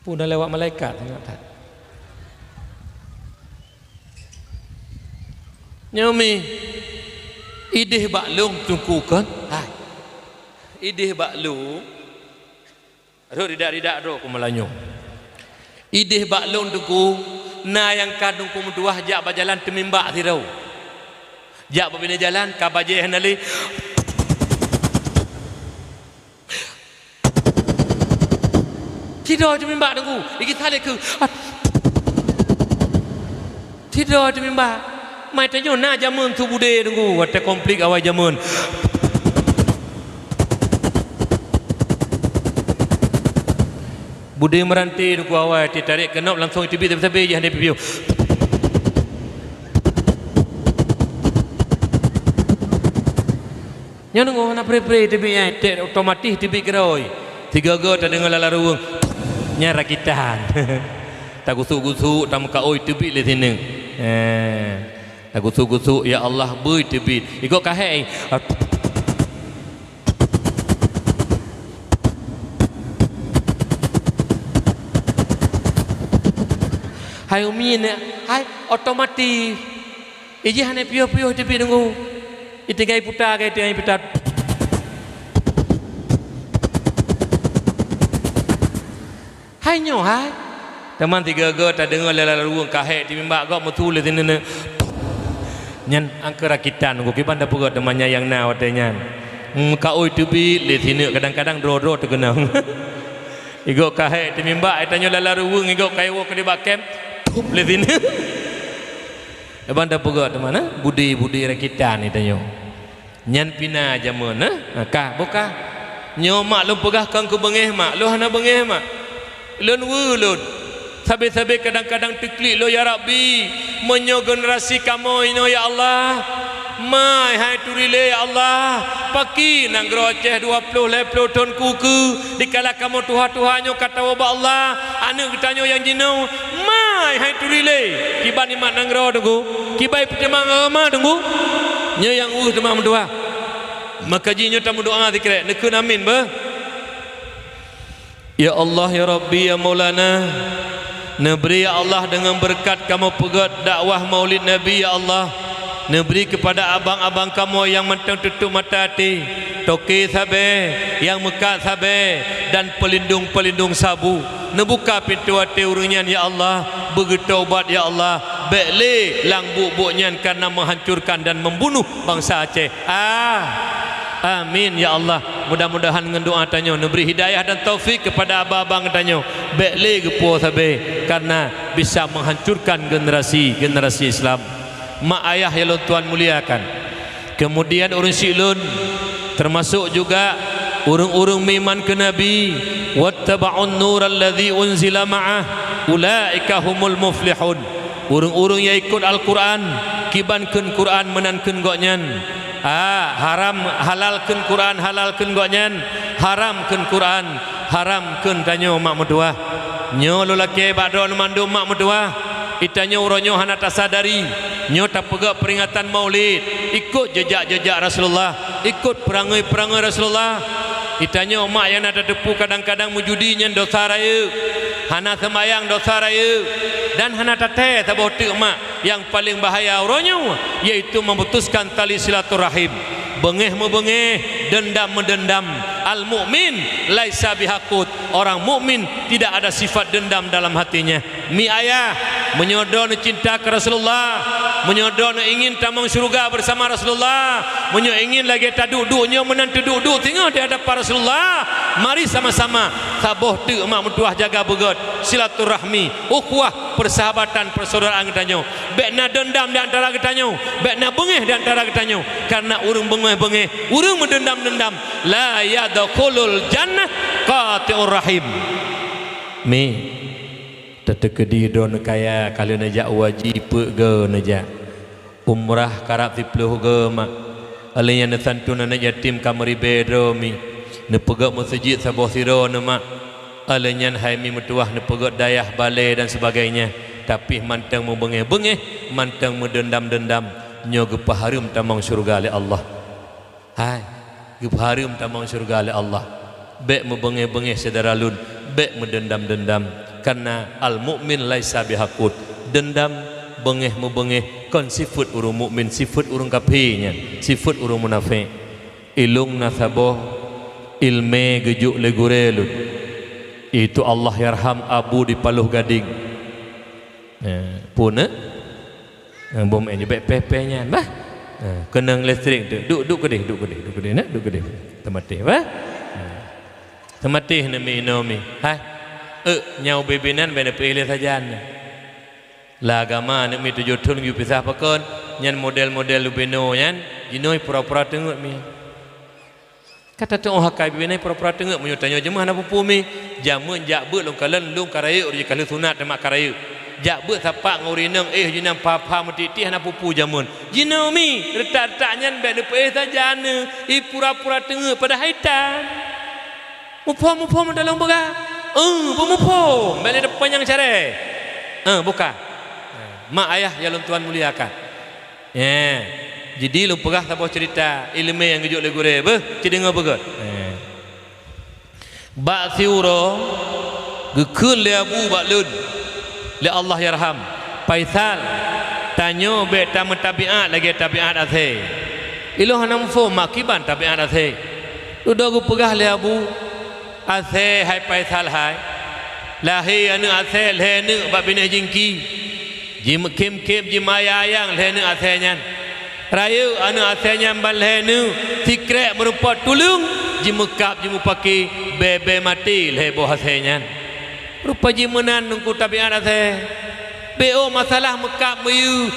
pun dah lewat malaikat tengok tak. Nyomi idih baklung tungkukan. Hai. Idih baklung. Aduh tidak doh ku melanyo. Idih baklung tungku na yang kadung ku meduah jak berjalan temimbak tirau. Jak berbina jalan ka baje hanali. Tidur temimbak tungku. Iki tali ku. Tidur temimbak. Mai tanyo na jamun tu bude tunggu. Wate komplik awal jamun. Bude meranti tunggu awal ditarik kenop langsung tibi tepi je hendak pipiu. Nyo nunggu na pre-pre tibi tek otomatis tibi keroi. Tiga go tak dengar lala ruang. Nya rakitan. Tak gusuk-gusuk tak muka oi tibi le sini. Tak gusuk-gusuk ya Allah bui tibi. Ikut kahai. Hai umi ni, hai otomatis. Iji hanya piuh-piuh tibi nunggu. Itigai putar ke itigai putar. Hai nyo hai. Teman tiga go tak dengar lala ruang kahek tibi mbak go metu le sini ne. Nyan angker rakitan nunggu kiban dah pugot temannya yang na watenya. Ka oi tibi le sini kadang-kadang dro-dro terkenang. Igo kahek tibi mbak itanyo lala ruang igo kai wo ke di bakem. Le sini. Abang dah pegak teman budi rakitan itanyo. Nyan pina jamun kah buka. Nyo mak lu pegah kang ku bengeh mak. Lu hana bengeh mak. Lun wulun. Sabe-sabe kadang-kadang teklik lo ya Rabbi. Menyo generasi kamu ino ya Allah. Mai hai turile ya Allah. Paki nang groceh 20 leplo ton kuku. Dikala kamu tuha-tuhanyo kata wabah Allah. Anak kitanyo yang jinau. Mai hai turile. Kiban imat nang gro tunggu. Kibai pertemang ama tunggu. Nya yang temang mendoa. Maka jinyo tamu doa zikir. Nekun amin ba. Ya Allah ya Rabbi ya Maulana. Neberi ya Allah dengan berkat kamu pegat dakwah Maulid Nabi ya Allah. Neberi kepada abang-abang kamu yang mentang tutup mata hati. Toki sabe, yang mekat sabe dan pelindung-pelindung sabu. Nebuka pintu hati urunyan ya Allah. Bertaubat ya Allah. Bekle lang buk-buknya karena menghancurkan dan membunuh bangsa Aceh. Amin ya Allah. Mudah-mudahan dengan doa tanyo memberi hidayah dan taufik kepada abang-abang tanyo. Bekle gepo sabe karena bisa menghancurkan generasi Islam. Mak ayah yang Tuhan muliakan. Kemudian urung silun termasuk juga urung-urung miman ke Nabi. Wattaba'un nural ladzi unzila ma'ah ulaika humul muflihun. Urung-urung yang ikut Al-Quran kibankeun Quran menankeun goknyan. Haram halalkeun Quran halalkeun goknyan. Haramkeun Quran haramkeun tanyo mak medua. Nyo lelaki badon mandu mak medua. Itanyo uronyo hana tasadari. Nyo tak pegak peringatan Maulid. Ikut jejak-jejak Rasulullah. Ikut perangai-perangai Rasulullah. Itanyo mak yang ada depu kadang-kadang mujudinya dosa raya. Hana semayang dosa raya. Dan hana tateh tabotik mak. Yang paling bahaya uronyo yaitu memutuskan tali silaturahim. Bengeh-membengeh, dendam-mendendam. Al-mu'min laisa bihaqut. Orang mukmin tidak ada sifat dendam dalam hatinya. Mi ayah menyodon cinta ke Rasulullah, menyodon ingin tamang syurga bersama Rasulullah, ingin lagi taduk-duknya menantu duduk tengok di hadapan Rasulullah. Mari sama-sama taboh tu mak mentuah jaga begot silaturahmi, ukhuwah, persahabatan, persaudaraan kita. Bekna dendam di antara kita, bekna bengeh di antara kita. Karena urung bengeh-bengeh, urung mendendam-dendam, la yadkhulul jannah qati'ur rahim. Mi tetekedi don kaya kalau najak wajib ge najak umrah karap tipluh ge mak alanya nasantuna na yatim kamari bedo mi ne pegak masjid saboh siro ne mak alanya hai mi metuah ne pegak dayah balai dan sebagainya tapi mantang mu bengeh-bengeh mantang mu dendam-dendam nyo ge paharum tamang syurga oleh Allah. Hai ge paharum tamang syurga oleh Allah. bek membengih-bengih saudara lun, bek mendendam-dendam, karena al mukmin laisa bihaqud. Dendam, bengih membengih kon sifat urung mukmin, sifat urung kafirnya, sifat urung munafik. Ilung nasabah ilme gejuk legurelun, itu Allah yarham abu di Paluh Gading pun bom ini baik pepenya bah kenang listrik tu duk kedih nak duk kedih temati bah temati nami nomi hai nyau bebinan bena pilih saja lah agama nak mi tujuh tun yu pisah pakon nyan model-model lubeno nyan jinoi pura-pura tengok mi kata tu orang hakai bina pura-pura tengok menyutanya jemaah nak pupu mi jamun jak beut long kalen lung karaya urang kalen sunat mak karaya jak beut sapak ngurineng jinang papa metitih nak pupu jamun jinau mi retak-retaknya bek depe saja ne i pura-pura tengok pada haitan mupo dalam boga mupo bek depan yang care buka mak ayah ya tuan muliakan jadi lu pegah tak cerita ilmu yang gejuk legure beh cedenga begot ba siuro gekun le abu baklun le Allah yarham Faisal tanyo be tam tabiat lagi tabiat ase ilu hanam fo makiban tabiat ase udah gu pegah le abu ase hai Faisal hai lahi anu ase le nu ba bine jingki jim kem jimaya yang le nu ase nyan Rayu anu asalnya balhenu tikrek merupakan tulung jimukap jimupaki bebe mati lebo hasilnya rupa jimenan nungku tabiat asal beo masalah mekap meyu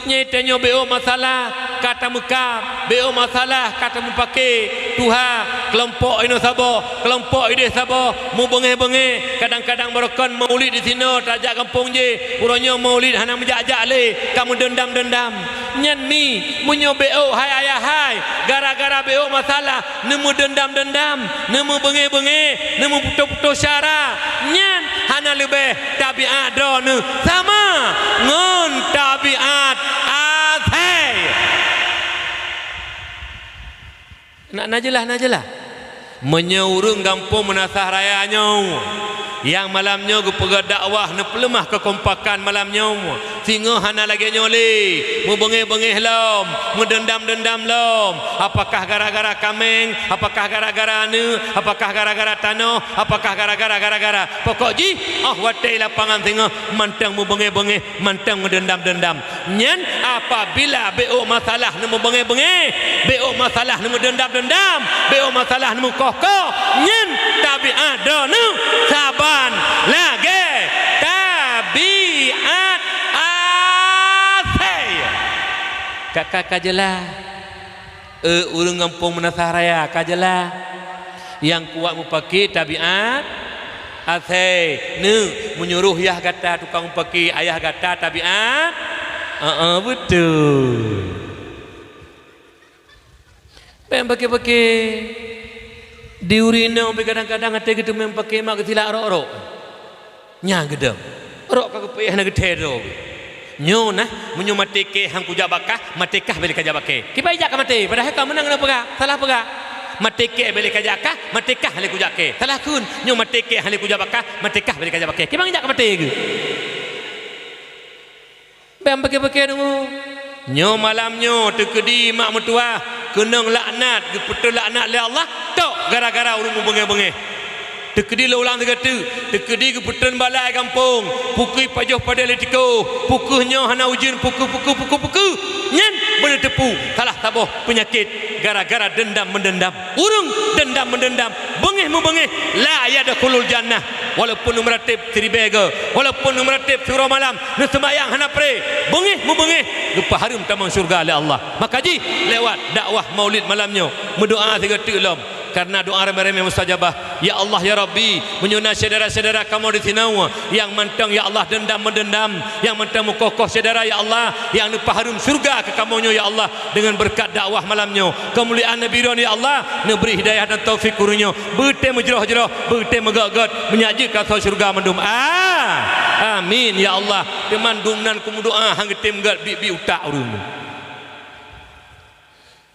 nyetenyo beo masalah kata mekap beo masalah kata mupaki tuha kelompok ino sabo kelompok ide sabo mu bengeh-bengeh kadang-kadang berkon maulid di sini tajak kampung je uronyo maulid hana menjak-jak le kamu dendam-dendam nyan mi munyo beo hai ayah hai gara-gara beo masalah nemu dendam-dendam nemu bengeh-bengeh nemu putus-putus syara nyan hana lebih tabiat drone sama ngon tabiat athai nak najelah menyeurung kampung menasah rayanya yang malamnya gue pegat dakwah ne pelemah kekompakan malamnya sehingga hana lagi nyoli mu bengeh-bengeh lom mu dendam-dendam lom apakah gara-gara kameng apakah gara-gara anu apakah gara-gara tanah apakah gara-gara pokok ji watai lapangan sehingga mantang mu bengeh-bengeh mantang mu dendam-dendam nyen apabila beo masalah ne mu bengeh-bengeh beo masalah ne mu dendam-dendam beo masalah ne mu kokoh nyen tabiat donu sabar lagi tabiat asai kakak kajelah urang kampung menasah raya kajelah yang kuat mupaki tabiat asai ne menyuruh yah kata tukang mupaki ayah kata tabiat betul pen pakai diurina sampai kadang-kadang hati kita pakai mak ketilak rok-rok nyang gedem rok kagak payah nak gedero nyo nah munyo matike hang kuja bakah matikah beli kaja bakeh kibai jak mati padahal kamu menang apa salah apa matike beli kaja kah matikah hale kuja ke salah kun nyo matike hale kuja bakah matikah beli kaja bakeh kibang jak mati ge bam pakai dulu nyo malamnyo tekedi mak mertua kenang laknat gepetul laknat oleh Allah tok gara-gara urung bengeh-bengeh tekedi ulang tegatu tekedi gepetul balai kampung pukui pajoh pada letiko pukuhnya hana ujin puku nyen boleh tepu salah taboh penyakit gara-gara dendam mendendam urung dendam mendendam bengeh membengeh la yadkhulul jannah walaupun meratib tribega walaupun meratib surah malam nu sembayang hana pre bengeh membengeh lupa harum tamang syurga oleh Allah maka ji lewat dakwah maulid malamnya mendoa tiga lom karena doa remeh-remeh mustajabah ya Allah ya Rabbi menyunat saudara-saudara kamu di sinawa yang mentang ya Allah dendam mendendam yang mentang mukokoh saudara ya Allah yang lupa harum surga ke kamunya ya Allah dengan berkat dakwah malamnya kemuliaan Nabi Ridwan ya Allah beri hidayah dan taufik kurunya bete menjerah-jerah bete megagat menyajikan surga mendum amin ya Allah teman dumnan kumu doa hang getem gat bi utak urung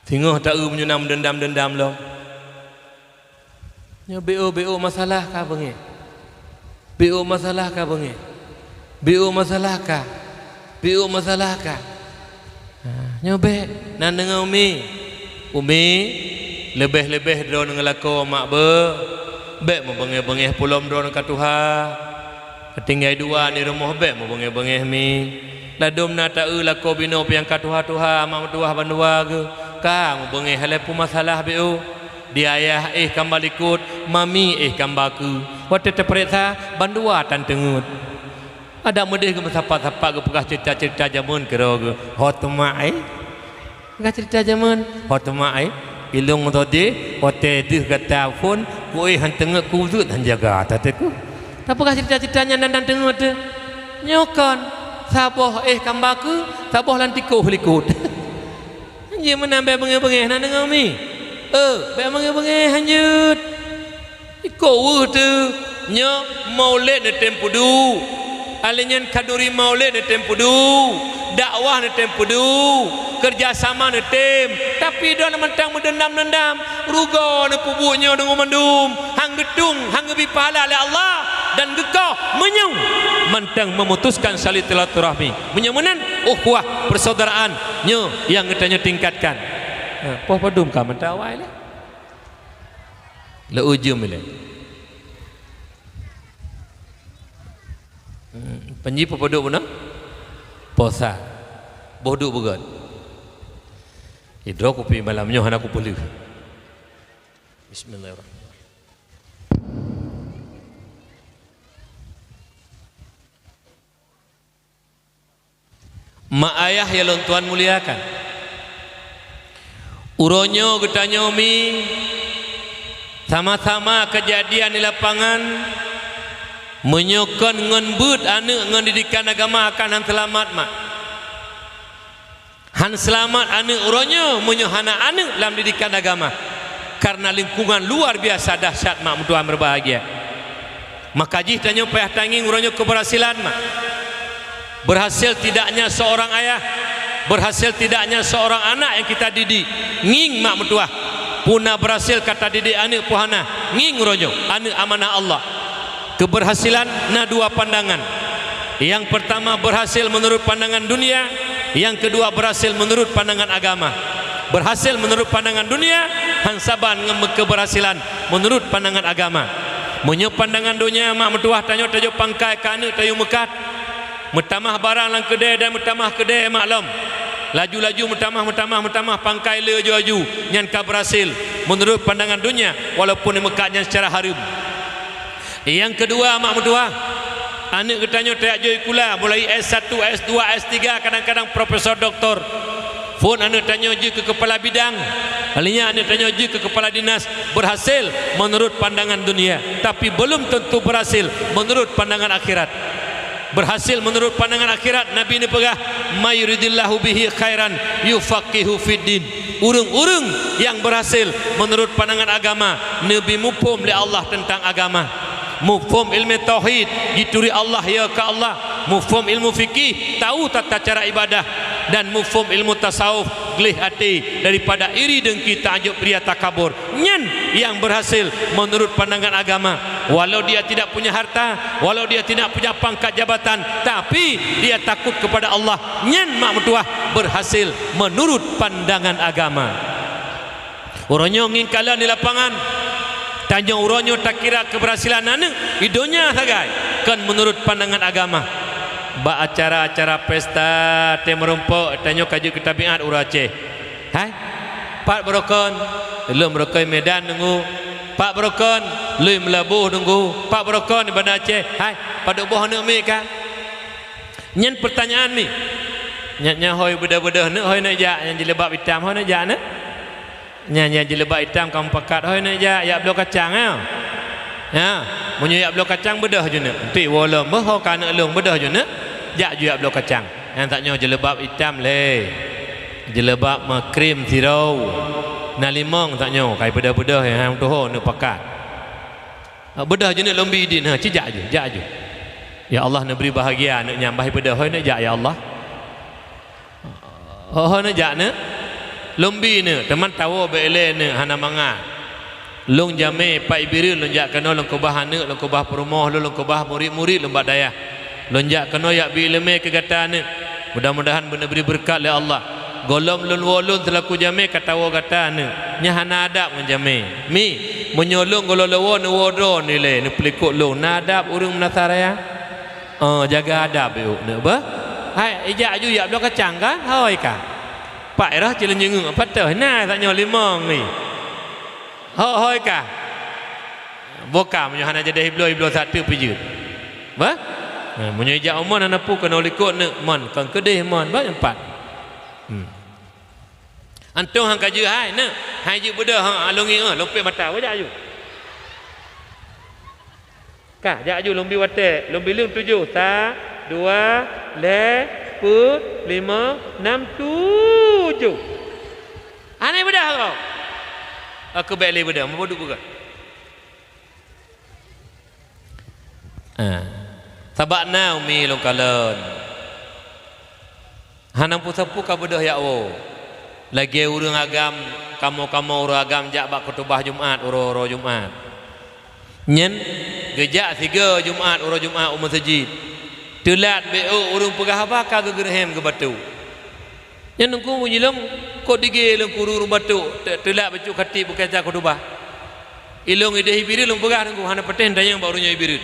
tengok tak menyunam dendam-dendam lo Nya BO masalah ka bengi. BO masalah ka bengi. BO masalah ka. BO masalah ka. Nya be nan dengan Umi lebih-lebih dro dengan lako mak be mau bengeh-bengeh pulom dro dengan Tuha. Ketinggai dua ni rumah be mau bengeh-bengeh mi. Ladum na ta lako bino piang ka Tuha mak Tuha bandua ke. Ka mau bengeh halepu masalah BO. Dia ayah kambal ikut, mami kambaku. Waktu terperiksa bandua tan tengut. Ada mudih ke sapa-sapa ke pegah cerita-cerita zaman kero ke. Hotma pegah cerita zaman hotma ilung tadi hotel tu kata telefon ku hantengut ku tu han jaga tateku. Tapi pegah cerita-ceritanya dan tengut tu. Nyokon saboh kambaku, saboh lantiko likut. Dia menambah bengeh-bengeh nan dengan mi. Baik bengeh hanyut iko tu nya maulid na tempo du alinyan kaduri maulid na tempo du dakwah na tempo du kerjasama na tem tapi do na mentang mendendam ruga na pubuhnya dengan mendum hang gedung hang gebi pahala oleh Allah dan gekau menyung mentang memutuskan silaturahmi menyamunan ukhuwah persaudaraan nya yang katanya tingkatkan. Poh padum ka mentawai le ujum le panji paduk pun posa bohduk begat hidro kopi malamnya hana aku pelih. Bismillahirrahmanirrahim. Mak ayah ya lon tuan muliakan uronyo getanya umi sama-sama kejadian di lapangan menyokon ngenbut anak ngendidikan agama akan han selamat mak han selamat anak uronyo menyohana anak dalam didikan agama karena lingkungan luar biasa dahsyat mak Tuhan berbahagia maka jih tanya payah tanging uronyo keberhasilan mak berhasil tidaknya seorang ayah berhasil tidaknya seorang anak yang kita didik nging mak mentua puna berhasil kata didik anak puhana nging rojo anak amanah Allah keberhasilan na dua pandangan yang pertama berhasil menurut pandangan dunia yang kedua berhasil menurut pandangan agama berhasil menurut pandangan dunia hansaban keberhasilan menurut pandangan agama menyo pandangan dunia mak mentua tanya tajo pangkai kana tayo mekat metamah barang lang kedai dan metamah kedai maklum laju-laju metamah pangkai le aju nyan ka berhasil menurut pandangan dunia walaupun mekatnya secara haram. Yang kedua mak mentua anak ketanya tak joy kula mulai S1 S2 S3 kadang-kadang profesor doktor pun anak tanya je ke kepala bidang alinya anak tanya je ke kepala dinas berhasil menurut pandangan dunia tapi belum tentu berhasil menurut pandangan akhirat. Berhasil menurut pandangan akhirat Nabi ini pegah mayuridillahu bihi khairan yufaqihu fiddin urung-urung yang berhasil menurut pandangan agama Nabi mufhum li Allah tentang agama mufhum ilmu tauhid dituri Allah ya ke Allah mufhum ilmu fikih tahu tata cara ibadah dan mufhum ilmu tasawuf gelih hati daripada iri dengki ta'jub ria takabur nyen yang berhasil menurut pandangan agama walau dia tidak punya harta walau dia tidak punya pangkat jabatan tapi dia takut kepada Allah nyen mak mentua berhasil menurut pandangan agama uronyo ngingkalan di lapangan tanya uronyo tak kira keberhasilan anak idonya sagai kan menurut pandangan agama ba acara-acara pesta teh merumpok tanya kaju ketabiat urace hai Pak Brokon belum Brokon Medan nunggu Pak Brokon lui melabuh nunggu Pak Brokon di Bandar Aceh hai pada boh nak mi ka nyen pertanyaan mi nya hoi beda-beda nak hoi nak jak yang jilbab hitam hoi nak jak nak nya jilbab hitam kamu pakat hoi nak jak ya blok kacang ya munyo ya blok kacang bedah je nak ti wala meh ho kana long bedah je nak jak je ya blok kacang yang tak nyo jilbab hitam le jilbab ma krim tirau na limong tak nyo kai bedah-bedah yang tu ho nak pakat bedah je nak lombi din ha cijak je jak je ya Allah nak beri bahagia nak nyambah bedah hoi nak jak ya Allah ho nak jak nak lombi ni teman tahu bele ni hana manga Long jame pak ibiril lonjak kena long kobah anak long kobah perumah long kobah murid-murid long bak dayah. Lonjak kena yak bi ilmu kegata anak. Mudah-mudahan benar beri berkat oleh Allah. Golom lun wolun telaku jame katawa kata anak. Nya hana adab menjame. Mi menyolong golol lawan wodo nilai ni pelikut long. Nadab urang menasaraya. Jaga adab yuk nak ba. Hai ijak ju yak blok kacang kan? Hoi ka. Pak erah cilen jengung apa teh? Nah tak nyo limong ni. Hoi ka. Boka menyo hana jadi hiblo satu pijut. Ba? Menyo ijak umon ana pu kena likut nak mon kan kedih mon ba empat. Antung hang kaji hai nak. Hai je beda hang alungi lompet mata wajak ju. Ka jak ju lombi wate, lombi lung 7 1 2 4 5 6 7. Aneh beda kau. Aku balik beda, mau duduk juga. Sabak na umi long kalon. Hanang pusapu ka bedah ya wo. Lagi urang agam, kamu urang agam jak bak khutbah Jumaat, uro Jumaat. Nyen gejak 3 Jumaat, uro Jumaat masjid. Telat beo urang pegah apa ka gegerhem ke batu. Nyen nungku munyilong kok dige long kurung batu, telat bacu khatib bukan jak khutbah. Ilong ide hibiri long pegah nungku hana peten dayang baru nyo hibiri.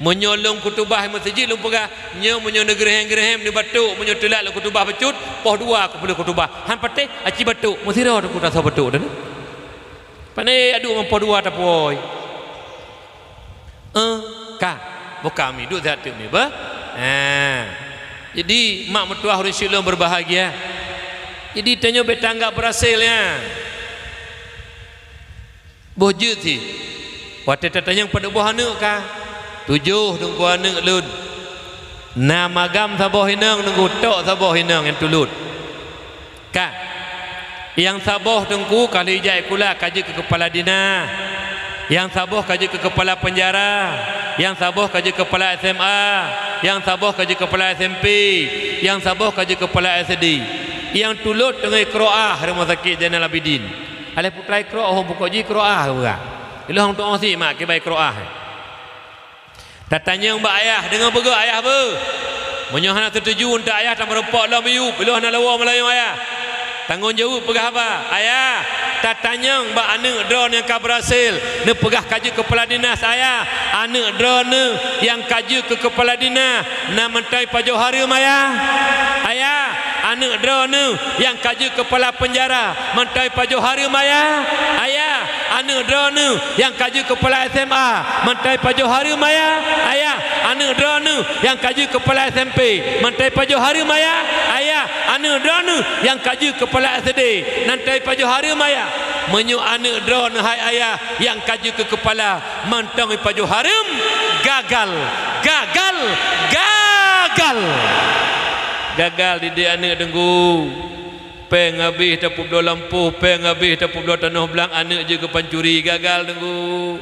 Menyolong kutubah masjid lu pegah nyo menyo negerhem ni batu menyo telat lu kutubah becut poh 2 aku boleh kutubah han pateh aci batu musira tu kuda sa batu dah pane adu poh 2 ta poi ka buka mi duk zat ni ba jadi mak mertua harus silong berbahagia jadi tanyo betangga berhasilnya boje ti wate tatanyang pada boh anu ka 7 nunggu anak lun nama gam saboh hinang nunggu tok saboh hinang yang tulut ka yang saboh tengku kali jai kula kaji ke kepala dina yang saboh kaji ke kepala penjara yang saboh kaji kepala SMA yang saboh kaji kepala SMP yang saboh kaji kepala SD yang tulut dengan Qiraah Rumah Sakit Zainal Abidin alih putra Qiraah orang buka ji Qiraah juga ilah untuk orang si mak ke baik Qiraah. Datanya mbak ayah dengan bega ayah ber. Menyo hana tertuju untuk ayah tak merempak lah meyup. Bila hana lawa Melayu ayah. Tanggungjawab pegah apa? Ayah, tatanya mbak anak drone yang kau berhasil. Ne pegah kaji kepala dinas ayah. Anak drone yang kaji ke kepala dinas. Na mentai pajo hari ayah. Ayah, anak drone yang kaji kepala penjara. Mentai pajo hari ayah. Ayah, anak drone yang kaji kepala SMA mentai pajo hari maya ayah anak drone yang kaji kepala SMP mentai pajo hari maya ayah anak drone yang kaji kepala SD mentai pajo hari maya menyu anak drone hai ayah yang kaji ke kepala mentai pajo harum gagal didik anak denggu peng habis tapup do lampu peng habis tapup do tanah belang anak je ke pancuri gagal tunggu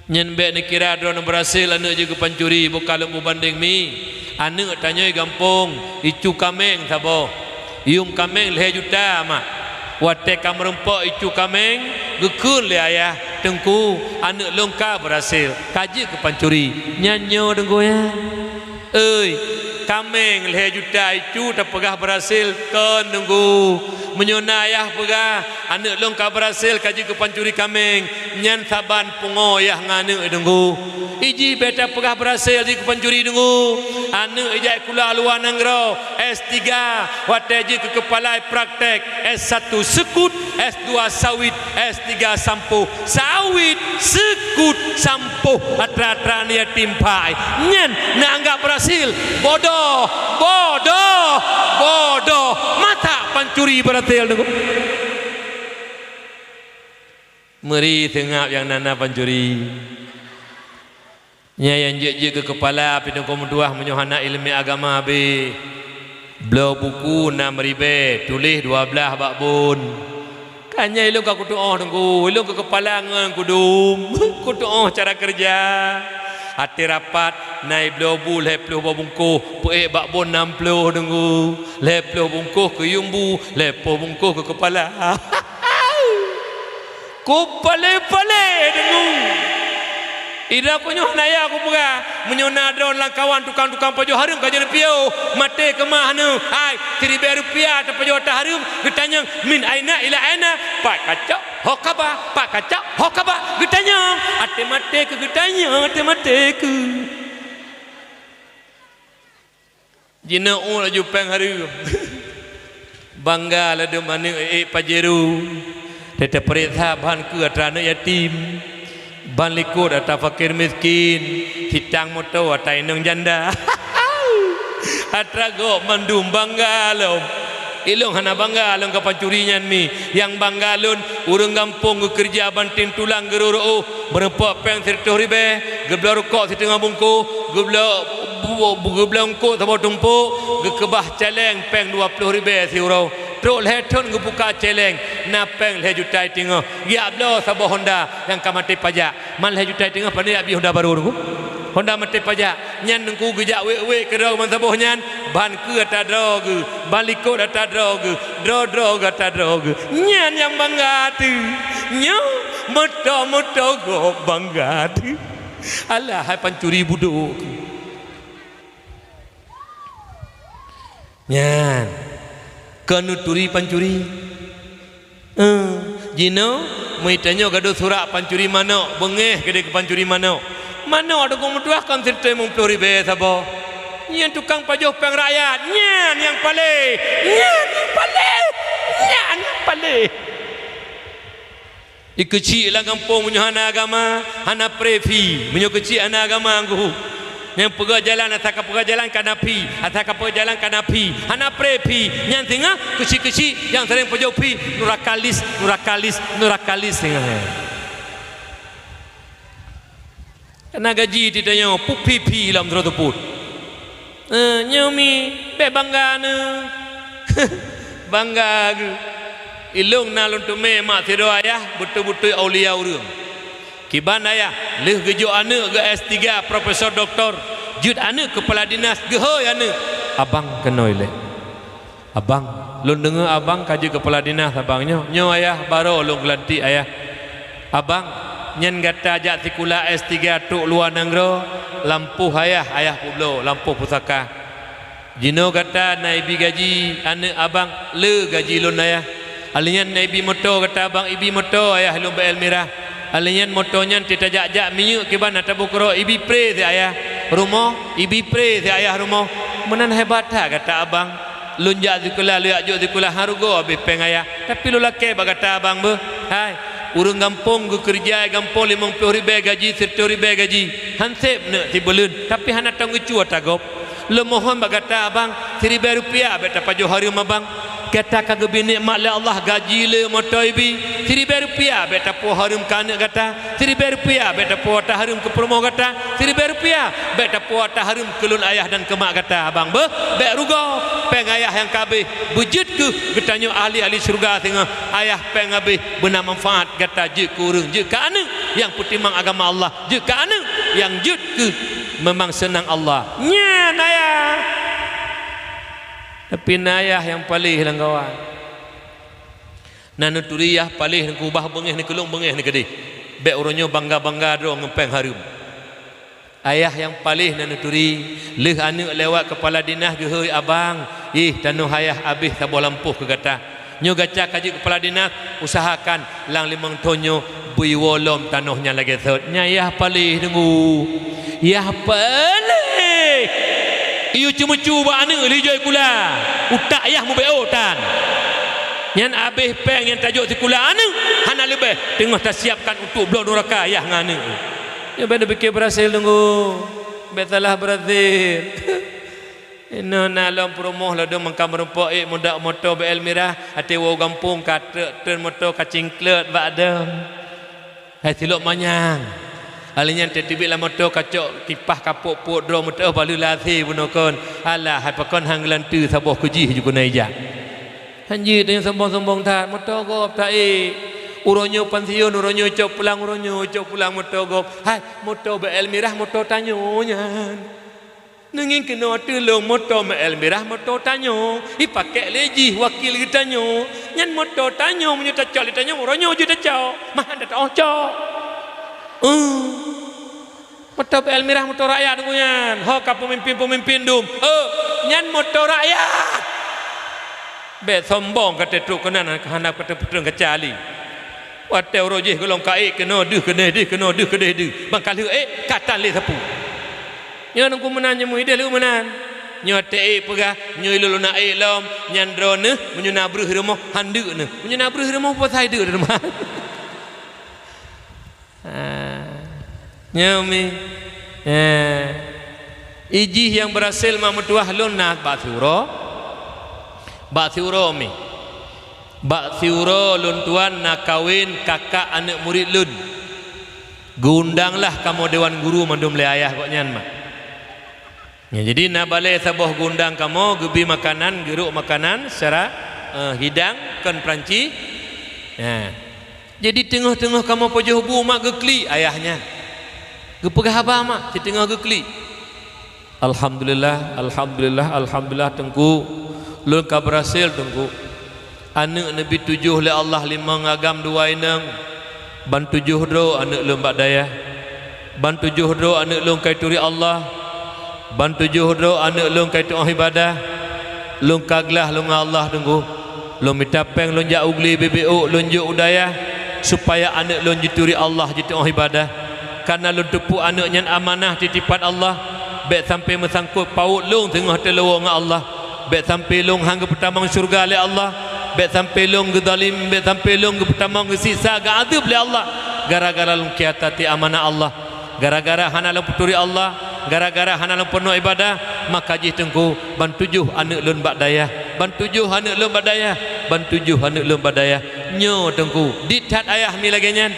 nyen bek ni kira drone berhasil anak je ke pancuri bukan lembu banding mi anak tanya gampung icu kameng sabo iung kameng leh juta mak wate kamerempak icu kameng gekun le ayah tengku anak longka berhasil kaji ke pancuri nyanyo tengku ya kameng leh juta itu tak pegah berhasil kan nunggu menyona ayah pegah anak longka berhasil kaji ke pancuri kameng nyan saban pungoyah ngane nunggu iji beta pegah berhasil di ke pancuri nunggu anak ijai kula luar nanggro S3 wataji ke kepala praktek S1 sekut S2 sawit S3 sampo sawit sekut sampo atra-atra ni timpai nyen nak anggap berhasil bodoh mata pancuri berhasil nunggu meri tengah yang nana pancuri nya yang je ke kepala pidang komuduah menyohana ilmu agama be beliau buku 6,000 tulis 12 bakbun kanya ilmu ka kutuoh nunggu ilmu ke kepala ngan kudum kutuoh cara kerja hati rapat naik blobu lepluh bungkuh puek bakbon 60 nunggu lepluh bungkuh ke yumbu lepoh bungkuh ke kepala ku pale-pale dengung ida ko nyoh naya aku pura menyona drone lang kawan tukang-tukang pajo harum ka jere piau mate ke mahnu hai 1000 rupiah ta pajo ta harum getanya min aina ila aina pak kacak hokaba pak kacak hokaba getanya ate mate ke getanya ate mate ke jina laju peng harum bangga ladu manu pajeru tete perintah ban ke atrana yatim ban likur atau fakir miskin hitang moto atau inung janda atrago mandum bangga lom ilung hana bangga lom kapan curinya mi yang bangga lun urang kampung kerja banting tulang geruro berempat peng 100 ribu gebla rokok setengah bungku gebla ungkuk sama tumpuk gekebah celeng peng 20 ribu siurau truk leton gebuka celeng napeng le jutai tengah ya blo sabah Honda yang kamati pajak man le jutai tengah pandai abi Honda baru tu Honda mati pajak nyan nengku gejak we ke man sabah nyan ban ke ata drog baliko ata drog dro ata drog nyan yang bangga tu nyo moto go bangga tu alah hai pancuri buduk nyan kanuturi pancuri jino mai tanyo gado surak pancuri mano bengeh gede ke pancuri mano ada kong mutuah kan serta mempelori be sabo nyan tukang pajoh peng rakyat nyan yang pale ikeci lah kampung munyo hana agama hana prefi munyo kecil hana agama anggu yang pergi jalan ataka pergi jalan kanapi ataka pergi jalan kanapi hana prepi yang tengah kecil-kecil yang sering pergi pi nurakalis tengah kena gaji ditanya pupi dalam terutuput nyomi be bangga ne bangga ilung nalun tume mak tido ayah betul-betul aulia urang kiban ayah leh gejo ane ge S3 profesor doktor jut ane kepala dinas gehoy ane abang kenoi le abang lun dengar abang kaji kepala dinas abangnya nyo ayah baru lung gelanti ayah abang nyen gata ajak tikula S3 tuk luar nangro lampu ayah pulo lampu pusaka jino kata naibi gaji ane abang le gaji lun ayah alian naibi moto kata abang ibi moto ayah lun BL Mirah alian motonya tidak jak minyak kiban atau bukro ibi pre ayah rumah ibi pre ayah rumah menan hebat kata abang lunjak zikula liak jo zikula harugo habis pengaya tapi lu laki kata abang be hai urang kampung gu kerja kampung 50 ribu gaji 100 ribu gaji hansip ne tibulun tapi hana tanggu cu atagop le mohon kata abang 1000 rupiah beta pajo hari abang kata kagak bini mak le Allah gaji le motoibi 1000 rupiah beta po harum kana kata 1000 rupiah beta po ta harum ke promo kata 1000 rupiah beta po ta harum kelun ayah dan kemak kata abang be be rugo peng ayah yang kabeh bujut ke getanyo ahli surga tengah ayah peng habis benar manfaat kata je kurung je ka ane yang putimang agama Allah je ka ane yang jut ke memang senang Allah nyan ayah tapi nayah yang palih lang kawan nanuturiyah palih nak ubah bengeh ni kelung bengeh ni gede be uronyo bangga-bangga do ngempeng harum ayah yang palih nanuturi leh anu lewat kepala dinas gehoi abang tanuh ayah habis tabo lampuh ke gata nyo gaca kaji kepala dinas usahakan lang 5 tonyo bui wolom tanuhnya lagi thot nyayah palih dengu yah palih iyo cuma cuba ane lijoi kula utak ayah mu beotan yang abih peng yang tajuk sikula ane hana lebih tengah tak siapkan untuk blok neraka ayah ngane ya benda fikir berhasil tunggu betalah berhasil ino nalom promoh lado mangkam rempok muda motor BL Mirah ate wo kampung kata turn motor kacing klet bakdam hai silok manyang alinya tetibik la motor kacok kipah kapuk puk dro motor balu lati bunokon alah hai pakon hang lantu saboh kuji juga naija hanji dengan sombong-sombong tak motor gop tak uronyo pensiun uronyo cok pulang motor gop hai motor BL Mirah motor tanyonya nengin kena tolong motor BL Mirah motor tanyo pakai leji wakil kita tanyo nyan moto tanyo menyu tacok tanyo ronyo je tacok mah ada tacok moto Elmirah moto rakyat nyan ho ka pemimpin dum nyan moto rakyat be sombong kata truk kanan hanap kata putreng kecali watel rojih golong kaik kena duh kena bangkal katan le sapu nyan aku menanya mu ide lu menan nyote pegah nyoy lulu na lom nyandro ne menyuna bruh rumah handu ne menyuna bruh rumah apa sai de rumah nyomi iji yang berhasil mamutuah lunat Bathuro mi Bathuro lun tuan nak kawin kakak anak murid lun gundanglah kamu dewan guru mandum le ayah kok nyan mah ya, jadi nak balik sabuh gundang kamu gebi makanan geruk makanan secara hidang kan peranci ya. Jadi tengah-tengah kamu pojoh bu mak gekli ayahnya gepegah abah mak di tengah gekli Alhamdulillah tengku lu ka berhasil tengku anak Nabi 7 le Allah 5 ngagam 2 inang ban 7 do anak lu mbak daya ban 7 do anak lu kai turi Allah ban 7 do anak lu kai tu ibadah lu kaglah lu Allah tengku lu mitapeng lu jak ugli BBO lu juk udaya supaya anak lu dituri Allah jitu ibadah karena lu tepu anak nyan amanah titipan Allah baik sampai mesangkut paut lu tengah telawang Allah baik sampai lu hang ke pertamang syurga le Allah baik sampai lu ke zalim baik sampai lu ke pertamang ke sisa ke adab le Allah gara-gara lu kiatati amanah Allah gara-gara hana lu puturi Allah gara-gara hana lu penuh ibadah maka jih tengku ban 7 anak lu bak daya ban 7 anak lu bak daya ban 7 anak lu bak daya nyo tengku ditat ayah mi lagi nyan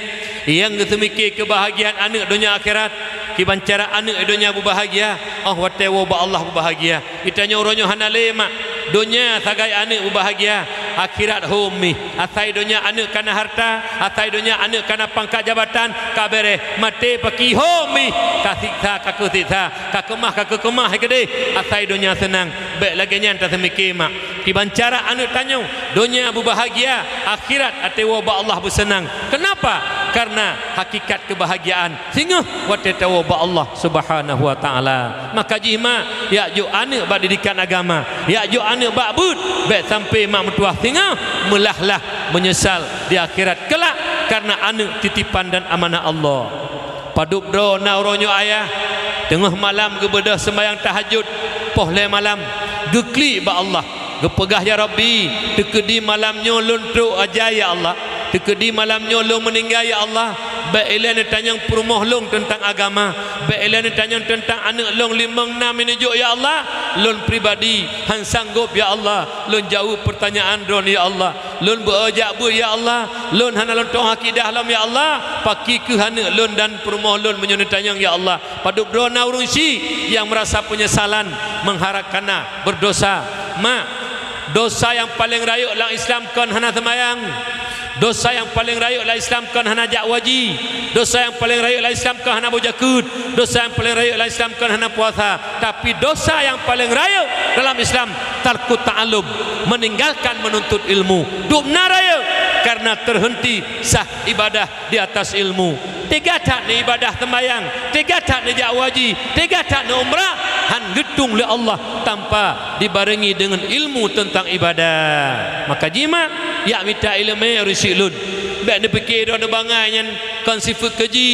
yang semikir kebahagiaan anak dunia akhirat kibancara anak dunia berbahagia watewo ba Allah berbahagia itanya oronyo hanale mak dunia sagai anak berbahagia akhirat homi asai dunia anak kana harta asai dunia anak kana pangkat jabatan kabere mate paki homi kasiksa kakusisa kakemah gede asai dunia senang baik lagi nyan tak semikir mak kibancara anak tanyo dunia berbahagia akhirat atewo ba Allah bersenang kenapa karena hakikat kebahagiaan sehingga watetawa ba Allah Subhanahu wa taala maka jima ya jo anak bak didikan agama ya jo anak bak bud baik sampai mak mentua sehingga melahlah menyesal di akhirat kelak karena anak titipan dan amanah Allah padup do nauronyo ayah tengah malam gebedah sembahyang tahajud pohle malam gekli ba Allah gepegah ya Rabbi tekedi malamnya luntuk aja ya Allah tekedi malamnya long meninggal ya Allah baik elan tanyang perumah long tentang agama baik elan tanyang tentang anak long 5-6 menujuk ya Allah long pribadi han sanggup ya Allah long jawab pertanyaan don ya Allah long berajak bu ya Allah long hana long tong akidah lam ya Allah paki ke hana long dan perumah long menyun tanyang ya Allah padup drona urunsi yang merasa penyesalan mengharapkan berdosa dosa yang paling rayuk dalam Islam kan hana semayang dosa yang paling rayuk dalam Islam kan hana jakwaji dosa yang paling rayuk dalam Islam kan hana bojakut dosa yang paling rayuk dalam Islam kan hana puasa tapi dosa yang paling rayuk dalam Islam tarkut ta'allum meninggalkan menuntut ilmu dubna rayuk karena terhenti sah ibadah di atas ilmu tiga tak ni ibadah sembahyang tiga tak ni jakwaji tiga tak ni umrah han gedung oleh Allah tanpa dibarengi dengan ilmu tentang ibadah maka jima ya minta ilmu risilun baik dia fikir dia bangai yang kan sifat keji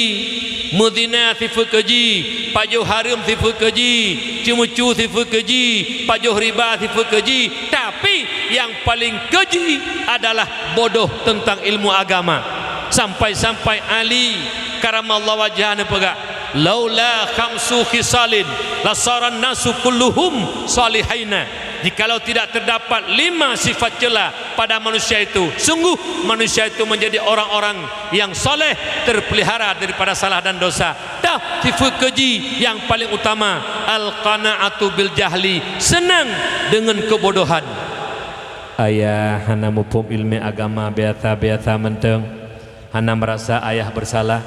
mudina sifat keji pajuh haram sifat keji cimucu sifat keji pajuh riba sifat keji tapi yang paling keji adalah bodoh tentang ilmu agama sampai-sampai Ali karamallahu wajhana pegak laula khamsu khisalin lasaran nasu kulluhum salihaina jikalau tidak terdapat 5 sifat cela pada manusia itu sungguh manusia itu menjadi orang-orang yang soleh terpelihara daripada salah dan dosa dah sifat keji yang paling utama al-qana'atu bil jahli senang dengan kebodohan ayah hana mupum ilmu agama biasa-biasa menteng hana merasa ayah bersalah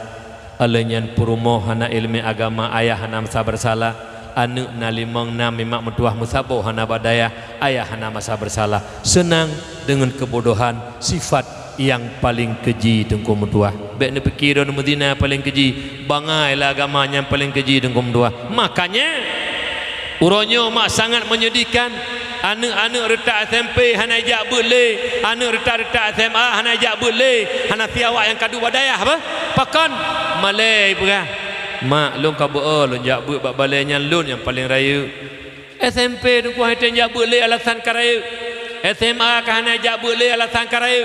alenyan purumo hana ilmu agama ayah hana merasa bersalah anak na 5 6 mak mentuah musabah hana badaya ayah hana masa bersalah senang dengan kebodohan sifat yang paling keji tengku mentuah baik ni fikir dan Madinah paling keji bangailah agama yang paling keji tengku mentuah makanya uronyo mak sangat menyedihkan anak-anak retak SMP hana ajak boleh anak retak SMA hana ajak boleh hana tiawak yang kadu badaya apa pakon malai perah mak lon ka lon jak buat bak balainya lon yang paling raya SMP tu ku hanya jak boleh alasan karaya SMA ka hana jak boleh alasan karaya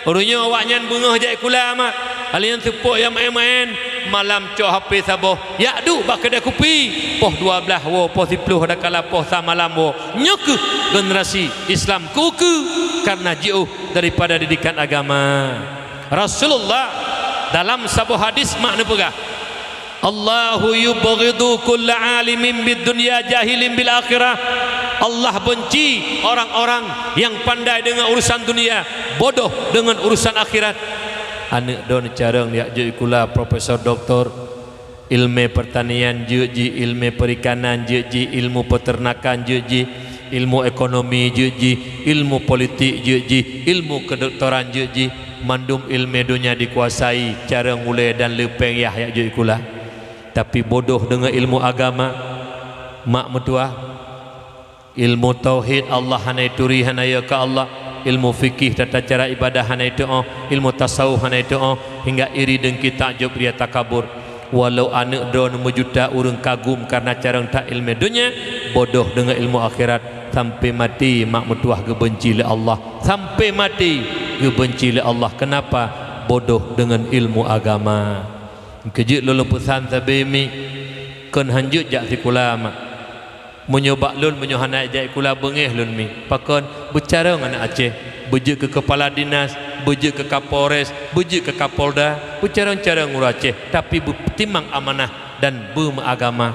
urunyo awaknya bengah jak kula mak alian sepuk yang main-main malam cok HP saboh ya du bak kedai kopi poh 12 wo poh 10 dah kala poh sa malam wo nyok generasi Islam kuku karena jauh daripada didikan agama Rasulullah dalam sebuah hadis makna pegah Allahu yubghidu kulla alimin bid dunya jahilin bil akhirah Allah benci orang-orang yang pandai dengan urusan dunia bodoh dengan urusan akhirat anak don carang dia je kula profesor doktor ilmu pertanian je ilmu perikanan je ilmu peternakan je ilmu ekonomi je ilmu politik je ilmu kedoktoran je mandum ilmu dunia dikuasai cara mulai dan lepeng ya je kula tapi bodoh dengan ilmu agama mak mentua ilmu tauhid Allah hanai turi hanaya ke Allah ilmu fikih tata cara ibadah hanai tu ilmu tasawuf hanai tu hingga iri dengki takjub dia takabur walau anak don mejuta orang kagum karena cara tak ilmu dunia bodoh dengan ilmu akhirat sampai mati mak mentua gebenci le Allah sampai mati gebenci le Allah kenapa bodoh dengan ilmu agama kejut lulun pesan sabimi kan hanjut jak sikula mak menyobak lun menyohana jak kula bengih lun mi pakon bercara dengan Aceh beje ke kepala dinas beje ke Kapolres beje ke Kapolda bercara-cara ngurus Aceh tapi bertimang amanah dan beragama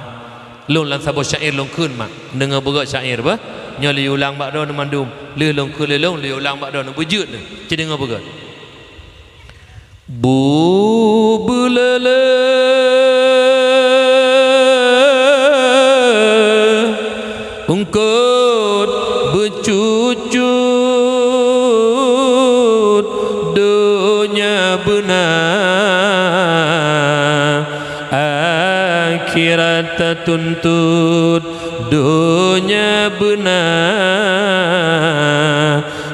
lun lan sabo syair lun kun mak dengar berat syair bah nyali ulang bak don mandum le lun kun le lun le ulang bak don bejut ni ci dengar berat bu bulala ungkut becucut dunia benar akhirat tuntut dunia benar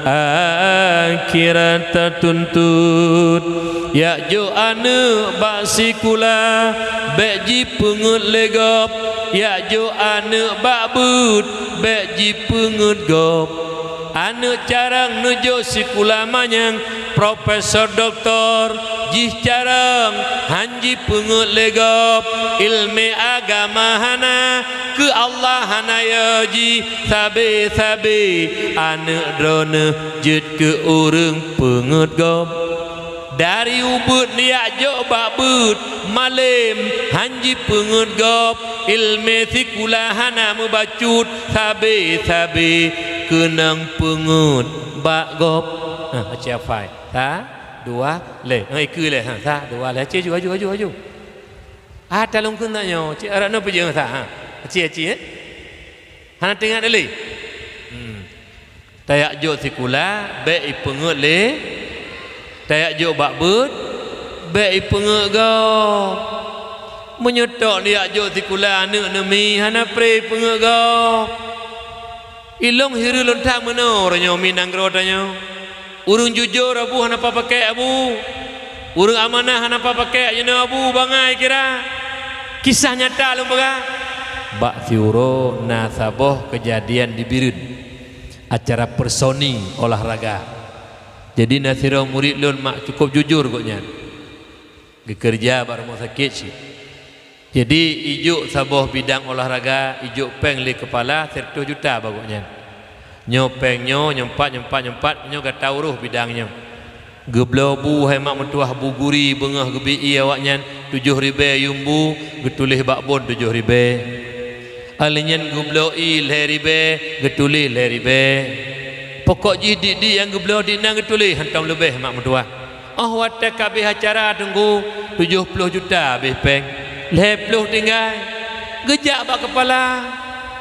akhirat tuntut ya jo ane baksi kula beji pengut legop ya jo ane bakbut beji pengut gop ane carang nujo sikula manyang profesor doktor jih carang hanji pengut legop ilmu agama hana ke Allah hana yaji sabe ane drone jut ke urang pengut gop dari ubud niak jok bakbud malim hanji pengut gop ilmu sikula hana membacut sabe kenang pengut bak gop macam fai ta dua le ke le ta dua le ci aju talong kun nak nyo ci arak no pejeng ta ci hana tengah dali tayak jok sikula be pengut le tayak jok bakbud baik pengegau menyetok dia jok sikula anak nemi hana pre pengegau ilong hiru lontak menor nyo minang rodanya urung jujur abu hana apa pakai abu urung amanah hana apa pakai you know, abu bangai kira kisah nyata lembaga bak siuro nasaboh kejadian di Birun acara personi olahraga. Jadi nasirah murid lun mak cukup jujur koknya. Bekerja bar rumah sakit sih. Jadi ijuk saboh bidang olahraga, ijuk peng li kepala 100 juta bagusnya. Nyo peng nyo nyempat nyo gak tahu ruh bidangnya. Geblau bu hai mak mentuah bu guri bengah gebi awaknya 7.000 yumbu getulih bakbon 7.000. Alinyan geblau il heribe getulih heribe. Pokok jidi yang geblau di nang getulih hantam lebih mak mentua. Oh watak kabeh acara tunggu 70 juta habis peng. 10 tinggal. gejak bak kepala.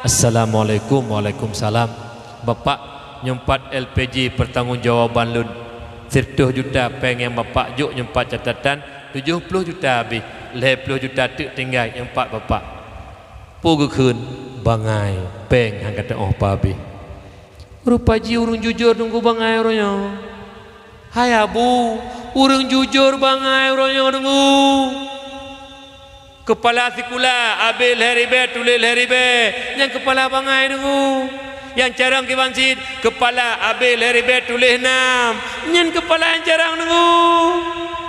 Assalamualaikum. Waalaikumsalam. Bapak nyempat LPG pertanggungjawaban lun 100 juta pengen bapak juk nyempat catatan 70 juta habis 50 juta tu tinggal nyempat bapak pugu kun bangai peng hang kata oh pabi rupa ji urung jujur nunggu bangai ronyo hai abu urung jujur bangai ronyo nunggu kepala sikula abil heribe tulil heribe yang kepala bangai nunggu yang carang kibansid kepala abil heribe tulih nam nyen kepala yang carang nunggu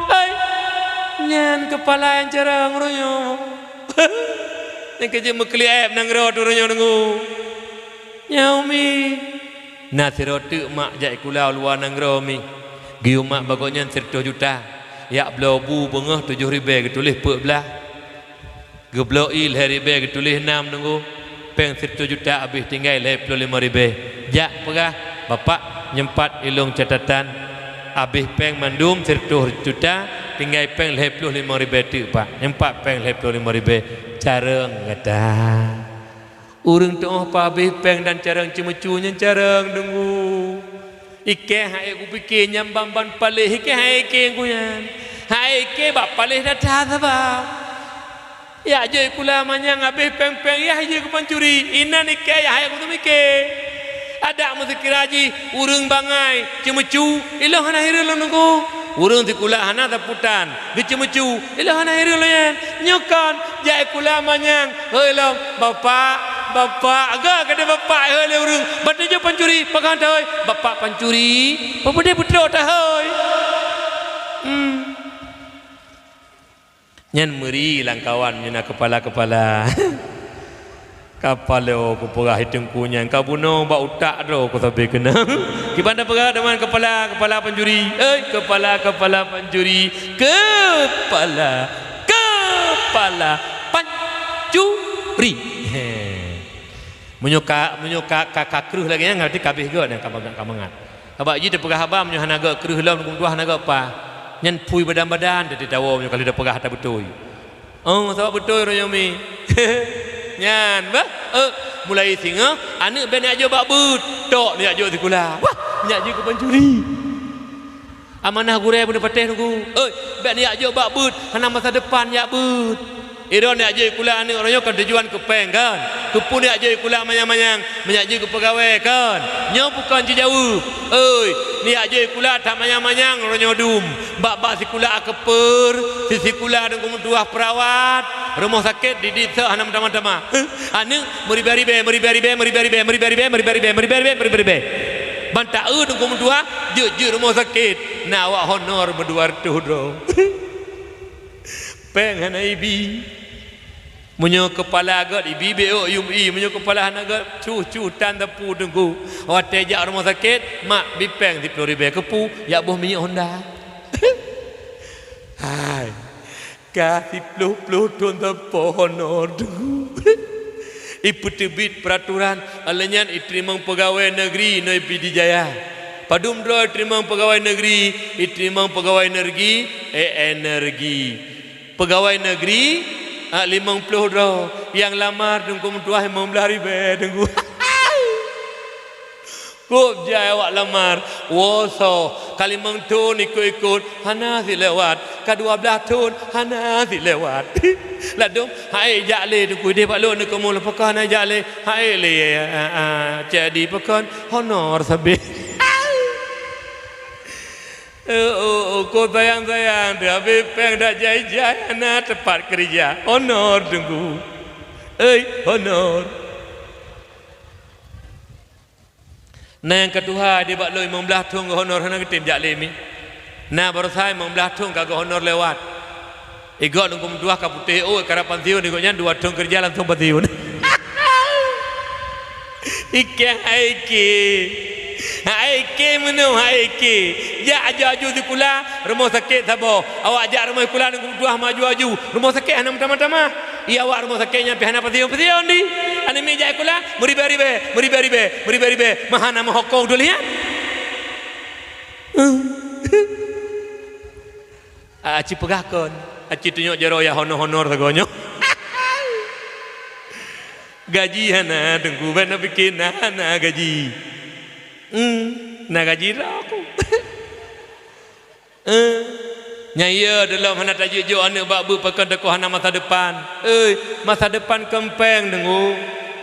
ai nyen kepala yang carang ronyo yang kerja mekli aib nang ro tu ronyo nunggu nyaumi nasi roti mak jai kula luar nang ro mi giu mak bagoknya 100 juta yak blobu bengah 7,000 ketulih pek belah gebloil heribe ketulih 6 nunggu peng 100 juta habis tinggal 55,000 jak perah bapak nyempat ilung catatan habis peng mandum 100 juta tinggal peng 55,000 tu pak nyempat peng 55,000 careng kata urang tu oh pa habis peng dan careng cemecunya careng nunggu ike hai ku fikir nyambang ban palih ike hai ke kuyan hai ke bak palih dah sabab ya je kula manyang habis peng-peng ya je ku pancuri inan ike ya hai ku tu mikir ada muzikir haji urang bangai cemecu ilah hana hiril nunggu urang ti kula hana taputan di cemecu ilah hana hiril yan nyokan jai kula manyang heulang bapak agak kada bapak heule urang bade je pancuri pagan dah bapak pancuri pebede putra dah hoi nyen meri langkawan nyena kepala-kepala kapalo ku perah hitung kunyan kabuno ba utak ro ku sabe kena kibanda perah dengan kepala pancuri kepala pancuri kepala pancuri menyuka kakruh lagi yang ngerti kabeh ge dan kamangat abak ji de perah abam nyo hanaga kruh lam ku tuah hanaga apa nyen pui badan-badan de tawo nyo kali de perah ta betul oh sebab betul ro yomi nyan ba mulai singa anak ben ajo bak but tok ni ajo sikula wah nyak je ku pancuri amanah gure benda patih nunggu ben ni ajo bak but hana masa depan yak but iron ni ajo kula anak orang kan tujuan ke peng kan kepun ni ajo kula manyang-manyang menyak je ke pegawai kan nyo bukan je jauh ni ajo kula tak manyang-manyang orang dum bak sikula akeper sikula dengan tuah perawat rumah sakit di desa hanam tama-tama anu meribaribe bantak dengan tuah je rumah sakit nak awak honor berduar tu do pengen ibi munyo kepala agak ibi beo yumi munyo kepala hanaga cu tan tepu tunggu awak tejak rumah sakit mak bipeng 10,000 kepu ya buh minyak Honda hai kasih peluh tuan tepu honor tunggu ibu tebit peraturan alenyan iterima pegawai negeri no Pidi Jaya padum dro iterima pegawai negeri iterima pegawai energi pegawai negeri 50 dro yang lamar tunggu mentuah 15,000 tunggu kop jaya awak lamar woso kali mengtun ikut hana si lewat ka-12 tun hana si lewat ladum hai jakle tunggu dia pak lo nak kamu lepakan jakle hai le jadi pekan honor sabe kau sayang dia habis peng dah jai-jai anak tepat kerja honor tunggu honor nah yang kedua dia bak lo 15 tung honor hana ketim jak lemi nah baru saya 15 tung kagak honor lewat igot nunggu dua kaputih karapan tiun igotnya 2 tung kerja langsung patiun Haike menu haike ja aju dikula rumah sakit sabo awak ajak rumah kula nunggu dua maju rumah sakit hana tama-tama iya awak rumah sakitnya pi hana patiun di ane mi ja kula meribe mahana mahokong dulu ya aci pegakon aci tunjuk jero ya honor sagonyo gaji hana tengku bana bikin hana gaji na gaji lah aku nyaya dalam hana tajuk jo anak babu pakai dekoh hana masa depan masa depan kempeng dengu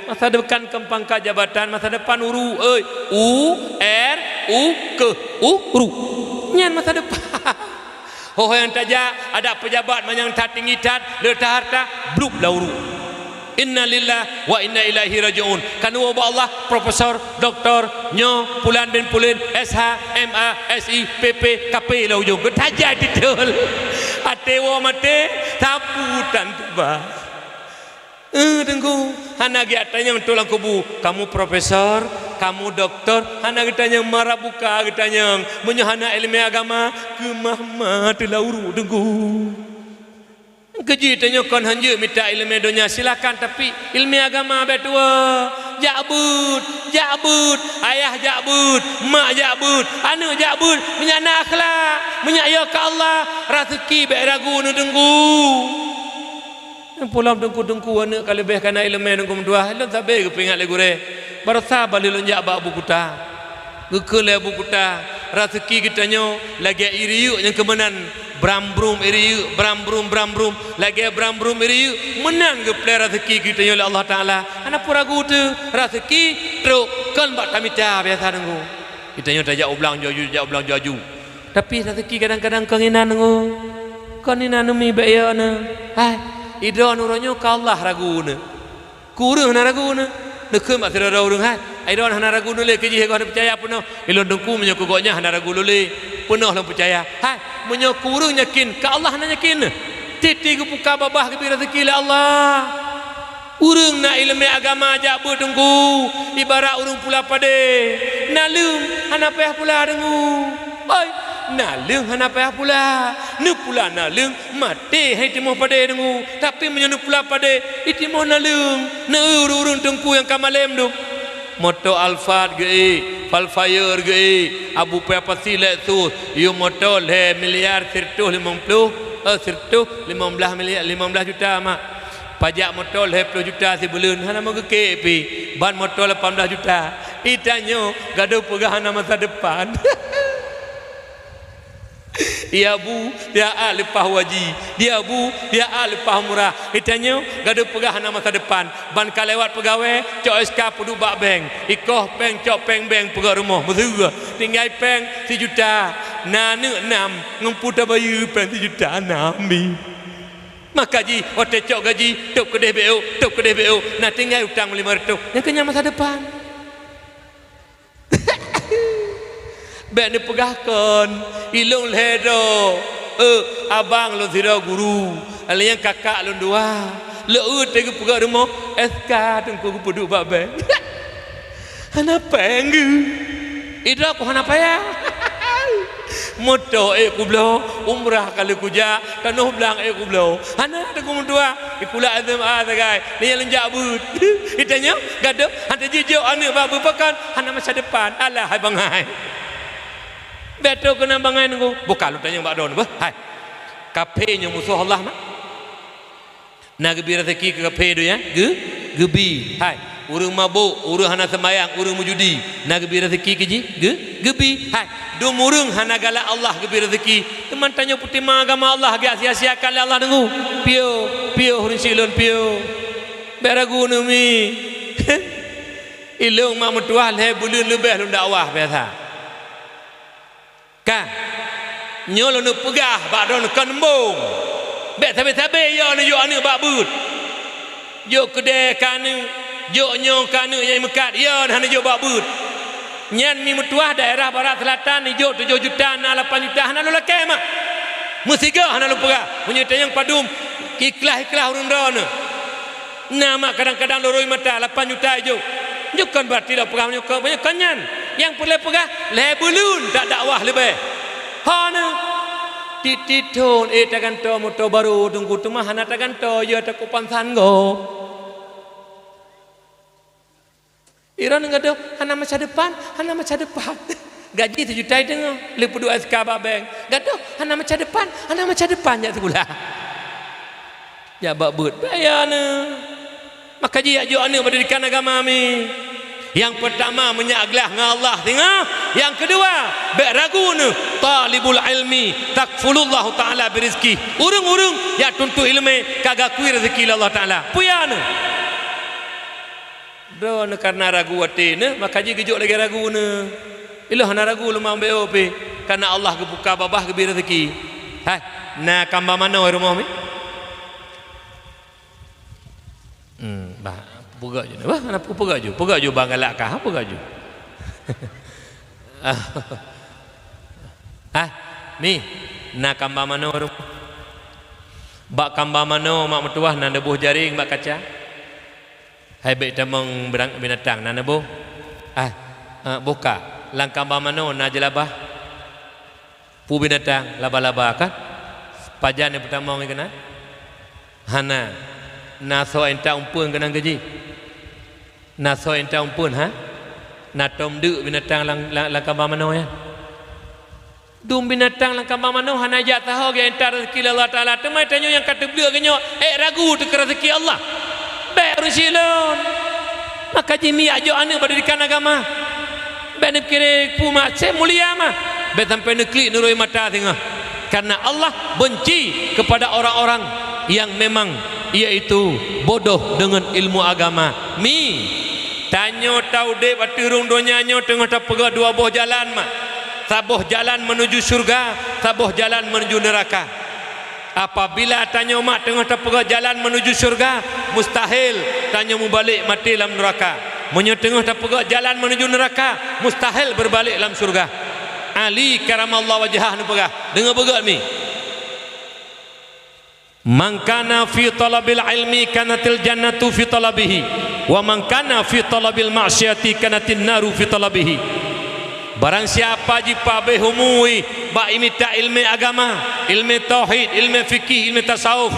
masa depan kempangkat jabatan masa depan uru uru nyan masa depan oh yang tajak ada pejabat yang tinggi tat letak harta bluk lauru inna lillah wa inna ilaihi rajiun kanu Allah profesor doktor nyo pulan bin pulin SH MA SI PP KP la ujung tajak detail atewa mate taputan tiba tengku hana giatanya mentulang kubu kamu profesor kamu doktor hana gitanya marah buka gitanya menyahana ilmu agama kemahmah telauru tengku keji tanya kon hanje minta ilmu dunia silakan tapi ilmu agama betua jabut ayah jabut mak jabut anu jabut menyana akhlak menyaya ke Allah rezeki baik ragu nu tengku pulang dengku-dengku anak kalau lebih kena ilmu dengku dua lu tak baik kepingat lagu re barasa balik lonjak bak buku ta gekele buku ta rezeki kita nyo lagi iriuk yang kemenan brambrum iriuk brambrum lagi brambrum iriuk menang ke play rezeki kita nyo oleh Allah Taala ana puragu tu rezeki truk kan bak tamita biasa dengku kita nyo tajak ublang jaju tapi rezeki kadang-kadang kenginan dengku konina numi bayana hai ida nuranyo ka Allah raguna kurang na raguna dekem mak sira urang hai ida hana raguna le keji ko percaya penuh ilon dengku menyo kogoknya hana raguna le penuh lang percaya hai menyo kurang yakin ka Allah na yakin titi ku buka babah ke rezeki la Allah urang na ilmu agama jabut dengku ibarat urang pula pade nalum hana payah pula dengku oi nalung hana payah pula nu pula nalung mati hai timoh pada dengu tapi menyenu pula pada itimoh nalung na urung tengku yang kamalem tu moto alfat ge falfire ge abu payah pasilat tu yo moto le miliar sirtuh 50 sirtuh 15 miliar 15 juta mak pajak motor 10 juta sebulan hana mau ke KP ban motor 18 juta itanyo gaduh pegahan masa depan dia bu dia lepas waji dia bu dia lepas murah itanya gaduh pegahan masa depan ban kalewat pegawai cok SK pudu bak bank ikoh bank cok bank pegawai rumah mesra tinggal bank 1 juta nanu 6 ngumputa bayu bank 1 juta nami maka ji hotel cok gaji tok kedai BO nah tinggal hutang 500 yang kenyang masa depan ben dipegahkan ilung ledo abang lo sira guru alian kakak lo dua lo tegu pegah rumah SK tengku pudu bak bank hana penggu ida ko hana paya moto kublo umrah kali kuja kanuh blang kublo hana tengku dua ikula azam azagai ni lenjak but itanya gaduh hanta jijau anak babu pakan hana masa depan alah hai bangai betul kena bangai nunggu bukan lu tanya mbak don bah hai kafe nya musuh Allah mah nak gebi rezeki ke kafe tu ya gebi hai urang mabuk urang hana sembayang urang mujudi nak gebi rezeki ke ji gebi hai do murung hana galak Allah gebi rezeki teman tanya putih agama Allah ge sia-siakan Allah nunggu pio hurisilun pio beragu numi ilung mak mutuah le bulun lebih lu dakwah biasa kan nyolo nu pegah bak don kanembong bet tabe-tabe yo nu yo anu bak but yo kedai kanu yo nyo kanu yang mekat yo hana yo bak but nyan mi mutuah daerah barat selatan yo 7 juta na 8 juta hana lu lakai mak musiga hana lu pegah punya tayang padum ikhlas urun ron nama kadang-kadang loroi mata 8 juta yo kan berarti dah pegah nyo banyak kanyan yang perlu pegah le bulun tak dakwah lebih hana tititun tagan to moto baru tunggu tu mah hana tagan to ya tak kupansan go iran ngado hana masa depan gaji 7 juta dengo lepu 2 SK bank gado hana masa depan ya sekolah ya bak but bayana Maka dia ajuk anak pendidikan agama mi. Yang pertama menyaglah dengan Allah tengah. Yang kedua baik ragu ne talibul ilmi takfulullah taala birizki. Urung-urung ya tuntut ilmu kagak kui rezeki Allah taala. Puya ne. Do ne karena ragu hati ne maka dia gejuk lagi ragu ne. Ilah na ragu lu mambe ope karena Allah kebuka babah ke rezeki. Hai, na kamba mana rumah mi? Bah pegak je. Wah, kenapa pegak je? Pegak je bang galak kah? Pegak je. Mi, nak kamba mana orang? Bak kamba mana mak mertuah nak nebuh jaring bak kaca? Hai baik tamang berang binatang nak nebuh? Buka. Lang kamba mana nak jelabah? Pu binatang laba-laba kan? Pajan yang pertama ni kena? Hana. Naso entah umpun kena gaji. Naso entah umpun ha? Natom duk binatang lang kamba mana ya? Dum binatang lang kamba mana hana ajak tahu ke entah rezeki Allah Taala. Temai tanya yang kata beliau kenyo ragu tu rezeki Allah. Baik rusilun. Maka jimi ajo ane pendidikan agama. Baik ni kira puma saya mulia mah. Baik sampai neklik nurui mata tengah. Karena Allah benci kepada orang-orang yang memang iaitu bodoh dengan ilmu agama. Mi tanyo tau de batirung donyanya tengah tak pegah dua buah jalan mak. Sabuh jalan menuju surga, sabuh jalan menuju neraka. Apabila tanyo mak tengah tak pegah jalan menuju surga, mustahil tanyo mu balik mati dalam neraka. Munyo tengah tak pegah jalan menuju neraka, mustahil berbalik dalam surga. Ali karamallahu wajhah nu pegah. Dengar pegah mi. Man kana fi talabil ilmi kanatil jannatu fi talabihi wa man kana fi talabil ma'siyati kanatin naru fi talabihi. Barang siapa jipa behumui ba imita ilmu agama, ilmu tauhid, ilmu fikih, ilmu tasawuf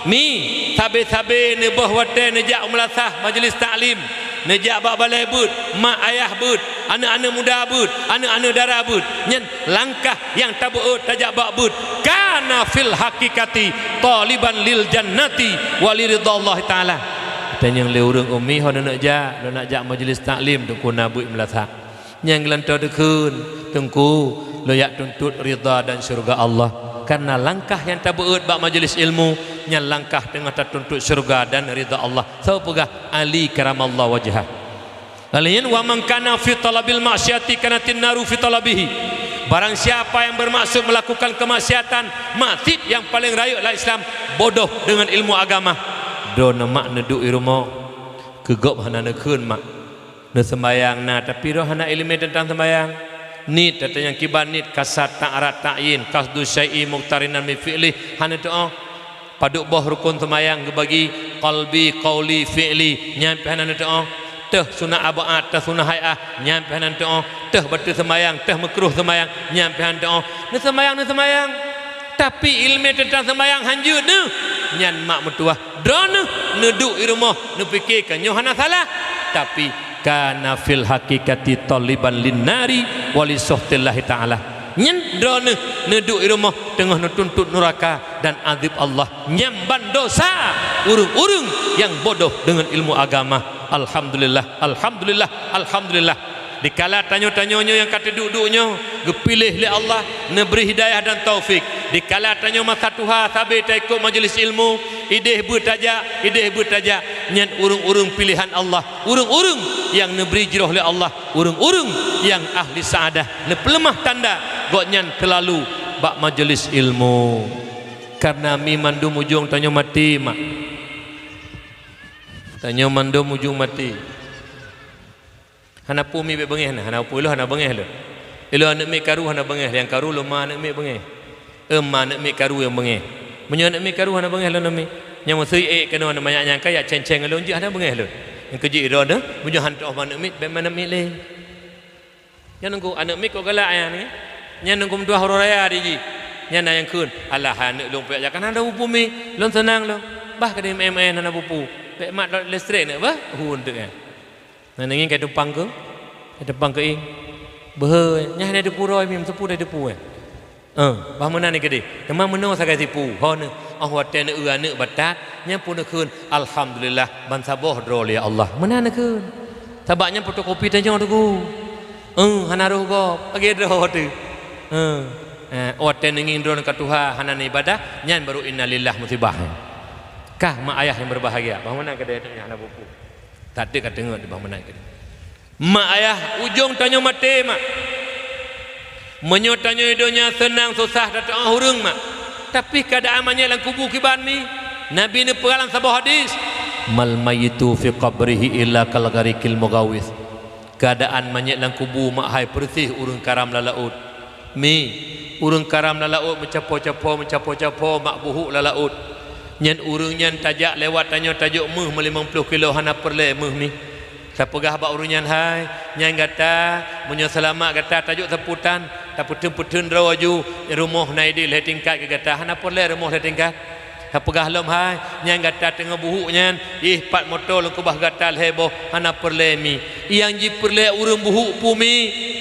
mi tabe-tabe ne bahwate ne jak umlasah majlis taklim ne jak bak balai bud mak ayah bud anak-anak muda bud anak-anak dara bud nyen langkah yang tabuut tajak bak bud kana fil hakikati taliban lil jannati waliridallah taala. Dan yang le urang umi ho nak jak majlis taklim tu kuna bud umlasah yang gelantau dekun tengku layak tuntut ridha dan syurga Allah. Karena langkah yang tabuut bak majlis ilmu nya langkah tengah tertuntut syurga dan ridha Allah. So pegah ali karamallahu wajhah. Alian wa man kana fi talabil ma'siyati kanatin naru fi talabihi. Barang siapa yang bermaksud melakukan kemaksiatan, maksud yang paling rayuk dalam Islam, bodoh dengan ilmu agama. Do mak neduk irmo kegop hana nekeun mak. Ne sembayang na tapi roh hana ilmu tentang sembayang. Nit datang yang kibar nit kasat ta'arat ta'yin kasdu syai'i muqtarinan min fi'li hana doa paduk boh rukun semayang bagi qalbi qauli fi'li nyampe hana doa teh sunah abaat teh sunah hayah nyampe hana doa teh batu semayang teh makruh semayang nyampe hana doa ne semayang tapi ilmu tentang semayang hanjut ne nyan mak mertua drone neduk di rumah ne fikirkan nyo hana salah tapi kana fil hakikati taliban linnari wali suhtillahi ta'ala nyendro neduk di rumah tengah nutuntut neraka dan azab Allah nyamban dosa urung-urung yang bodoh dengan ilmu agama. Alhamdulillah alhamdulillah alhamdulillah. Dikala tanyo-tanyonyo yang kata duduknya gepilih oleh Allah neberi hidayah dan taufik. Dikala tanyo masa tuha sabi ta ikut majlis ilmu ideh bertajak nyan urung-urung pilihan Allah, urung-urung yang neberi jiroh oleh Allah, urung-urung yang ahli saadah ne pelemah tanda gok nyan terlalu bak majlis ilmu. Karena mi mandum ujung tanyo mati mak. Tanyo mandum ujung mati. Hana pu mi be bengeh na hana pu lo hana bengeh lo ilo anak mi karu hana bengeh yang karu lo ma anak mi bengeh ma anak mi karu yang bengeh menyo anak mi karu hana bengeh lo mi nyam sui kena ana banyak yang kaya ceng-ceng lo unji hana bengeh lo yang keji ro dah menyo hantu anak mi be mana mi le yang nunggu anak mi ko galak ya ni yang nunggu dua horo raya di yang yang kun alah anak lo pe kan ada upu mi lo senang lo bah ke MN hana upu pe mat listrik nak bah hun tu kan. Nah ingin kai tumpang ke? Kai tumpang ke ing. Beuh nya ada depu roi mim sepu ada depu bah mana ni gede. Kemang meno sakai sipu. Ho ne. wate ne ane batat nya pun keun alhamdulillah ban saboh dro ya Allah mana keun tabaknya fotokopi tanya tu hanaruh go pagi dro tu wate ne ngindron ka Tuhan hanan ibadah nyan baru innalillah musibah kah mak ayah yang berbahagia bang mana kedai tanya anak buku tadi ka tengok di bang mana kedai mak ayah ujung tanya mati mak menyotanya hidupnya senang susah datang hurung mak tapi keadaan banyak dalam kubur kiban ni Nabi ni peralang sebuah hadis mal mayitu fi qabrihi illa kal gharikil mugawis keadaan banyak dalam kubur mak hai bersih urang karam lalaut mi urang karam lalaut mencapo-capo mak buhuk lalaut nyen urang nyen tajak lewat tanya tajuk meh 50 kilo hana perle meh ni sapegah bak urunyan hai nyen gata munyo selamat gata tajuk seputan tak putun rawaju rumah naidi le tingkat ke gata hana perle rumah le tingkat sapegah lom hai nyen gata tengah buhuk nyen pat motor lu kubah gata heboh hana perle mi yang ji perle urang buhuk pumi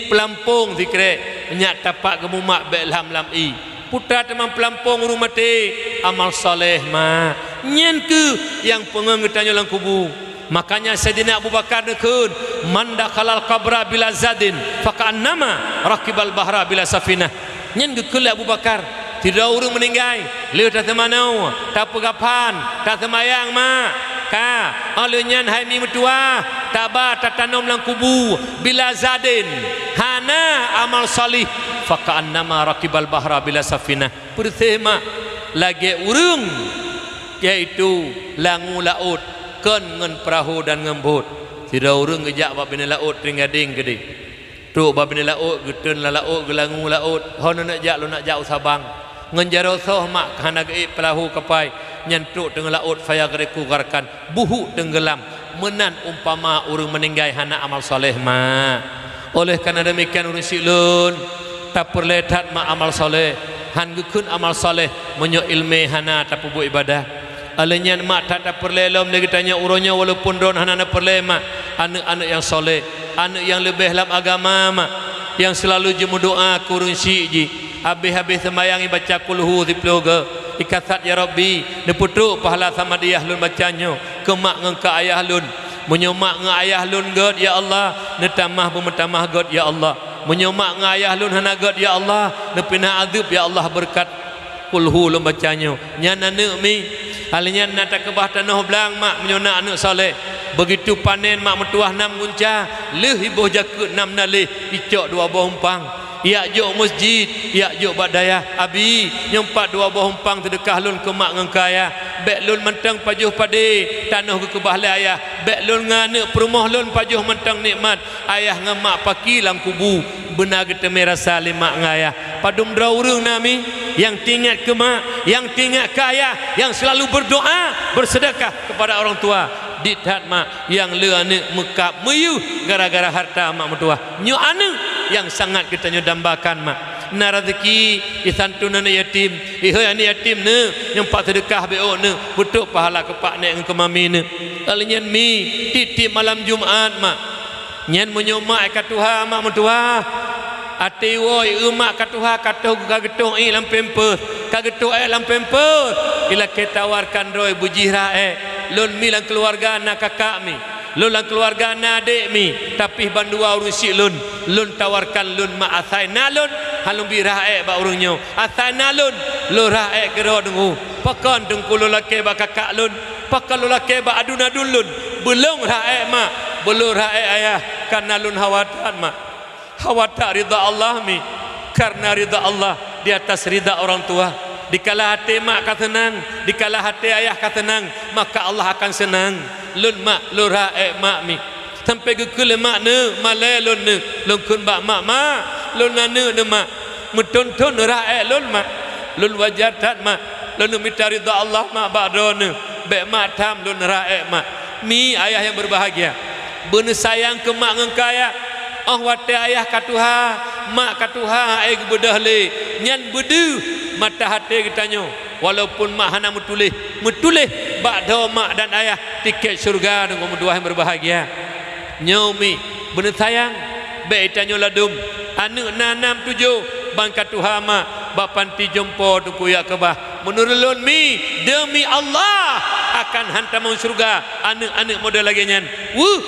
pelampung zikre nyak tapak gemumak be lam i putra teman pelampung urang mati amal soleh ma nyen ke yang pengengetanya lang kubur. Makanya Sayyidina Abu Bakar nekun man dakhalal qabra bila zadin fakannama raqibal bahra bila safinah nyen gekul Abu Bakar tidak urang meninggal leu tak temanau tak pegapan tak semayang mak ka aleu nyen hai mi metua taba tatanum lang kubu bila zadin hana amal salih fakannama raqibal bahra bila safinah bersih mak lagi urang yaitu langu laut ken ngen perahu dan ngembut tidak urang gejak bab bina laut tinggading gede tu bab bina laut geteun laut gelangu laut hono nak jak lu nak jau Sabang ngen jarosoh mak kana ge perahu kapai nyentuk tengah laut faya gereku garkan buhu tenggelam menan umpama urang meninggal hana amal soleh mak oleh karena demikian urang silun tak perletat mak amal soleh han gekun amal soleh menyo ilmu hana tak buat ibadah alanya mak tak perlelom lagi tanya uronya walaupun don anak perle mak anak-anak yang soleh anak yang lebih dalam agama mak yang selalu je doa kurun ji habis-habis sembayangi baca kulhu diploga ikasat ya rabbi de putruk pahala sama dia lun bacanya ke mak ngan ke ayah lun menyomak ngan ayah lun god ya Allah ne tamah bermetamah god ya Allah menyomak ngan ayah lun hana god ya Allah ne pina azab ya Allah berkat kulhu lun bacanya nyana ne mi halinya nata kebah tanah belang mak menyona anak soleh begitu panen mak metuah 6 gunca leh ibuh jakut 6 nalih icok 2 buah umpang ia jok masjid ia jok badaya abi nyempat 2 buah umpang sedekah lun ke mak ngan kaya bek lun mentang pajuh pade tanah ke kebah le ayah bek lun ngane perumah lun pajuh mentang nikmat ayah ngan mak paki lang kubu benar kita merasa lima ngaya padum dra urang nami yang tingat ke mak yang tingat ke ayah yang selalu berdoa bersedekah kepada orang tua dithat mak yang le anak mekap meyu gara-gara harta mak mertua nyu anak yang sangat kita nyodambakan mak na rezeki isantunan yatim ihoi ani yatim ne nyempat sedekah beo ne betul pahala ke pak nek ke mami ne alinyan mi titip malam Jumaat mak nyen menyomak ka Tuhan mak mertua ati woi emak ka Tuhan katuh gagetung i lam pempes kagetung lam pempes ila ketawarkan roy bujira lun mi lang keluarga anak kakak mi lun lang keluarga anak adik mi tapi bandua urusi lun tawarkan lun mak asai nalun halum birah ba urungnyo asai nalun lurah gero dengu pakon dengku lelaki ba kakak lun pakon lelaki ba adun-adun lun belum rae mak belum rae ayah karena lun hawatan mak hawata ridha Allah mi karena ridha Allah di atas ridha orang tua dikala hati mak ka tenang dikala hati ayah ka tenang maka Allah akan senang lun mak lura mak mi sampai gekul mak ne male lun ne lun kun bak mak lun ne mak muton-ton ra lun mak lun wajatat mak lun minta ridha Allah mak badone be mak tam lun ra mak mi ayah yang berbahagia bener sayang ke mak ngan kaya wate ayah katuha mak katuha bedah le nyan bedu mata hati kitanya walaupun mak hana metulih bak do mak dan ayah tiket syurga dengan dua yang berbahagia nyomi bener sayang be itanyo ladum anu 6 7 bang katuha mak bak panti jompo tu kuya kebah menurut lun mi demi Allah akan hantam masuk surga anak-anak model lagi nyan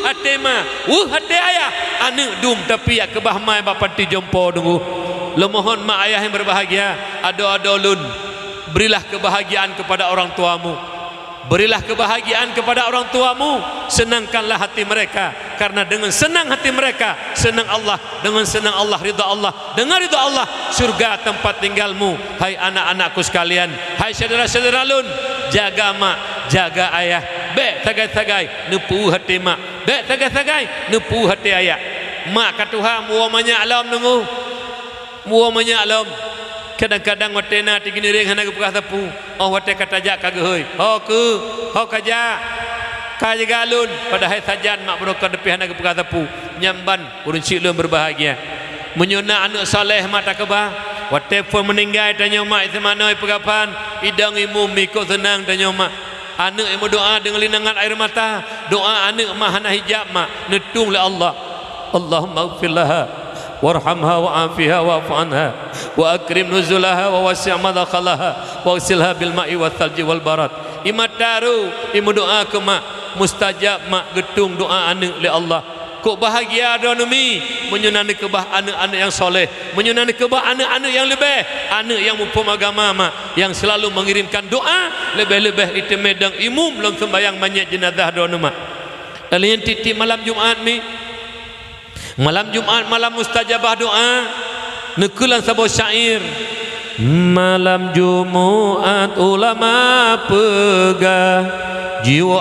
hati ma hati ayah anak dum tapi ya kebah mai bapa ti jompo dulu lo mohon mak ayah yang berbahagia ada lun berilah kebahagiaan kepada orang tuamu. Berilah kebahagiaan kepada orang tuamu, senangkanlah hati mereka, karena dengan senang hati mereka senang Allah, dengan senang Allah ridha Allah, dengan ridha Allah surga tempat tinggalmu. Hai anak-anakku sekalian, hai saudara-saudara lun, jaga mak, jaga ayah, be tagai-tagai nepu hati mak, be tagai-tagai nepu hati ayah. Mak kat Tuhan muamanya alam nunggu, muamanya alam. Kadang-kadang watena tigini ring hana gepukah tepu oh wate kata jak kageuy ho kaja galun padahal sajan mak berokan depi hana gepukah tepu nyamban urun cilun berbahagia menyuna anak saleh mata kebah wate pun meninggal tanya mak itu mana pegapan idang imu miko senang tanya mak anak imu doa dengan linangan air mata doa anak mah hana hijab mak netung le Allah Allahumma ighfir laha warhamha wa'afiha wa'fu anha wa akrim nuzulaha wa wasi' madkhalaha waghsilha bil ma'i wal thalji wal barat. Imataru imu doa ke mak mustajab mak getung doa anak li Allah. Kok bahagia donumi menyunani kebah anak-anak yang soleh, menyunani kebah anak-anak yang lebih, anak yang mumpum agama mak yang selalu mengirimkan doa lebih-lebih itu medang imum belum sembahyang banyak jenazah doa mak. Lalu yang titip malam Jumaat mi malam Jumaat malam mustajabah doa nekulan sabo syair malam Jumaat ulama pegah jiwa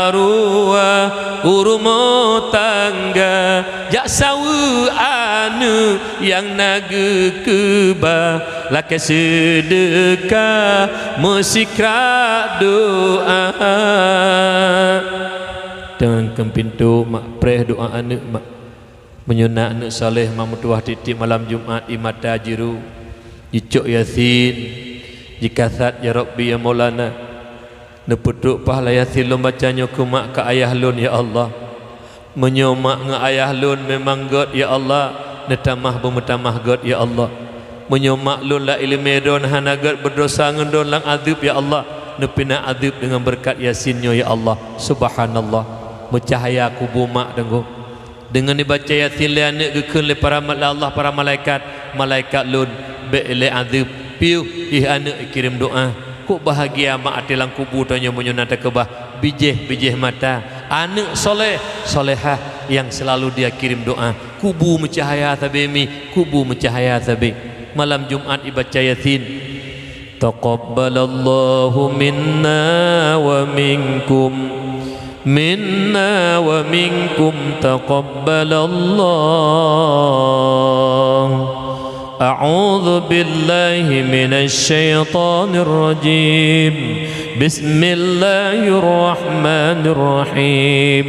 arwah urumo tangga jak sawu anu yang nage kebah laki sedekah musikra doa dengan kempintu mak preh doa anak mak menyuna anak saleh mamutuah titik malam Jumat imata jiru jicuk yasin jikasat ya Rabbi ya Maulana nepuduk pahala yasin lum bacanya ku mak ke ayah lun ya Allah menyomak nge ayah lun memang god ya Allah netamah bemutamah god ya Allah menyomak lun la ilmi don hana god berdosa ngendon lang adib ya Allah nepina adib dengan berkat yasinnya ya Allah subhanallah mencahaya kubu mak dengku dengan dibaca yasin le anak gekeun le para Allah para malaikat lun be le azib piu ih anak kirim doa kok bahagia mak atilang kubur tanya menyunat kebah bijih mata anak soleh solehah yang selalu dia kirim doa kubu mencahaya tabimi kubu mencahaya tabi malam Jumat dibaca yasin taqabbalallahu minna wa minkum minna wa minkum taqabbalallah a'udzu billahi minasy syaithanir rajim bismillahirrahmanirrahim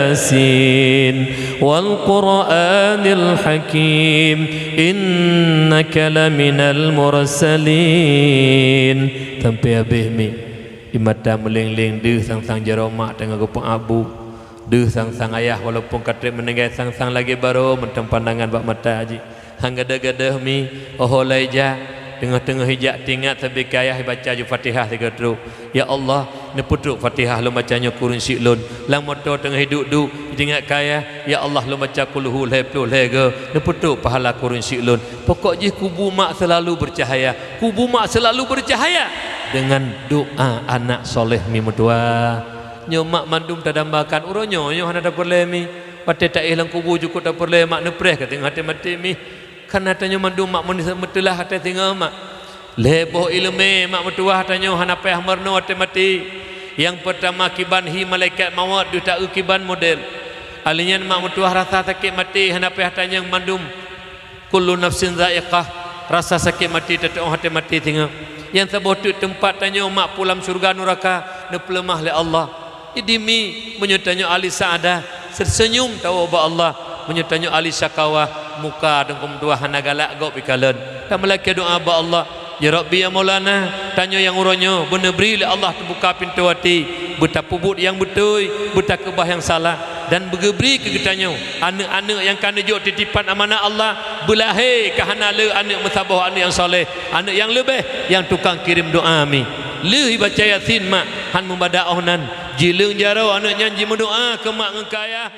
yasin wal qur'anil hakim innaka laminal mursalin sampai habis mi imata meleng-leng deh sang-sang jaromak dengan gopong abu deh sang-sang ayah walaupun katrik meninggal sang-sang lagi baru mentem pandangan bak mata haji hanggadah-gadah mi oholaija tengah-tengah hijak tingkat tapi kayah baca ju Fatihah 3 teruk ya Allah nepuduk Fatihah lu bacanya kurun siklun lang motor tengah hidup tingkat kayah ya Allah lu baca kulhu leplu lega nepuduk pahala kurun siklun pokok je kubu mak selalu bercahaya kubu mak selalu bercahaya dengan doa anak soleh mi mutua nyomak mandum tadambakan uronyo nyo hana dapur lemi pate tak ilang kubu cukup dapur le mak nepreh ka tengah mati mi kana tanyo mandum mak mun metelah hate tinggal mak leboh ilmu mak mutua tanyo hana payah merno hate mati yang pertama kiban hi malaikat maut du tak kiban model alinyan mak mutua rasa sakit mati hana payah tanyo mandum kullu nafsin zaiqah rasa sakit mati tetap hate mati tinggal yang sebotut tempat tanya mak pulam surga neraka nepelemah le Allah idimi menyutanya ali saadah tersenyum tahu ba Allah menyutanya ali syakawa muka dengkum dua hana galak gau pikalan tak melaki doa ba Allah ya Rabbi ya Maulana tanya yang uronyo bener beri le Allah terbuka pintu hati betapubut yang betul betakebah yang salah dan begebri ke getanyo anak-anak yang kana jok titipan amanah Allah belahir kahanala anak musabah anak yang soleh anak yang lebih yang tukang kirim doa mi leh baca yasin mak han membadaoh nan jileng jarau anak nyanyi mendoa ke mak ngkayah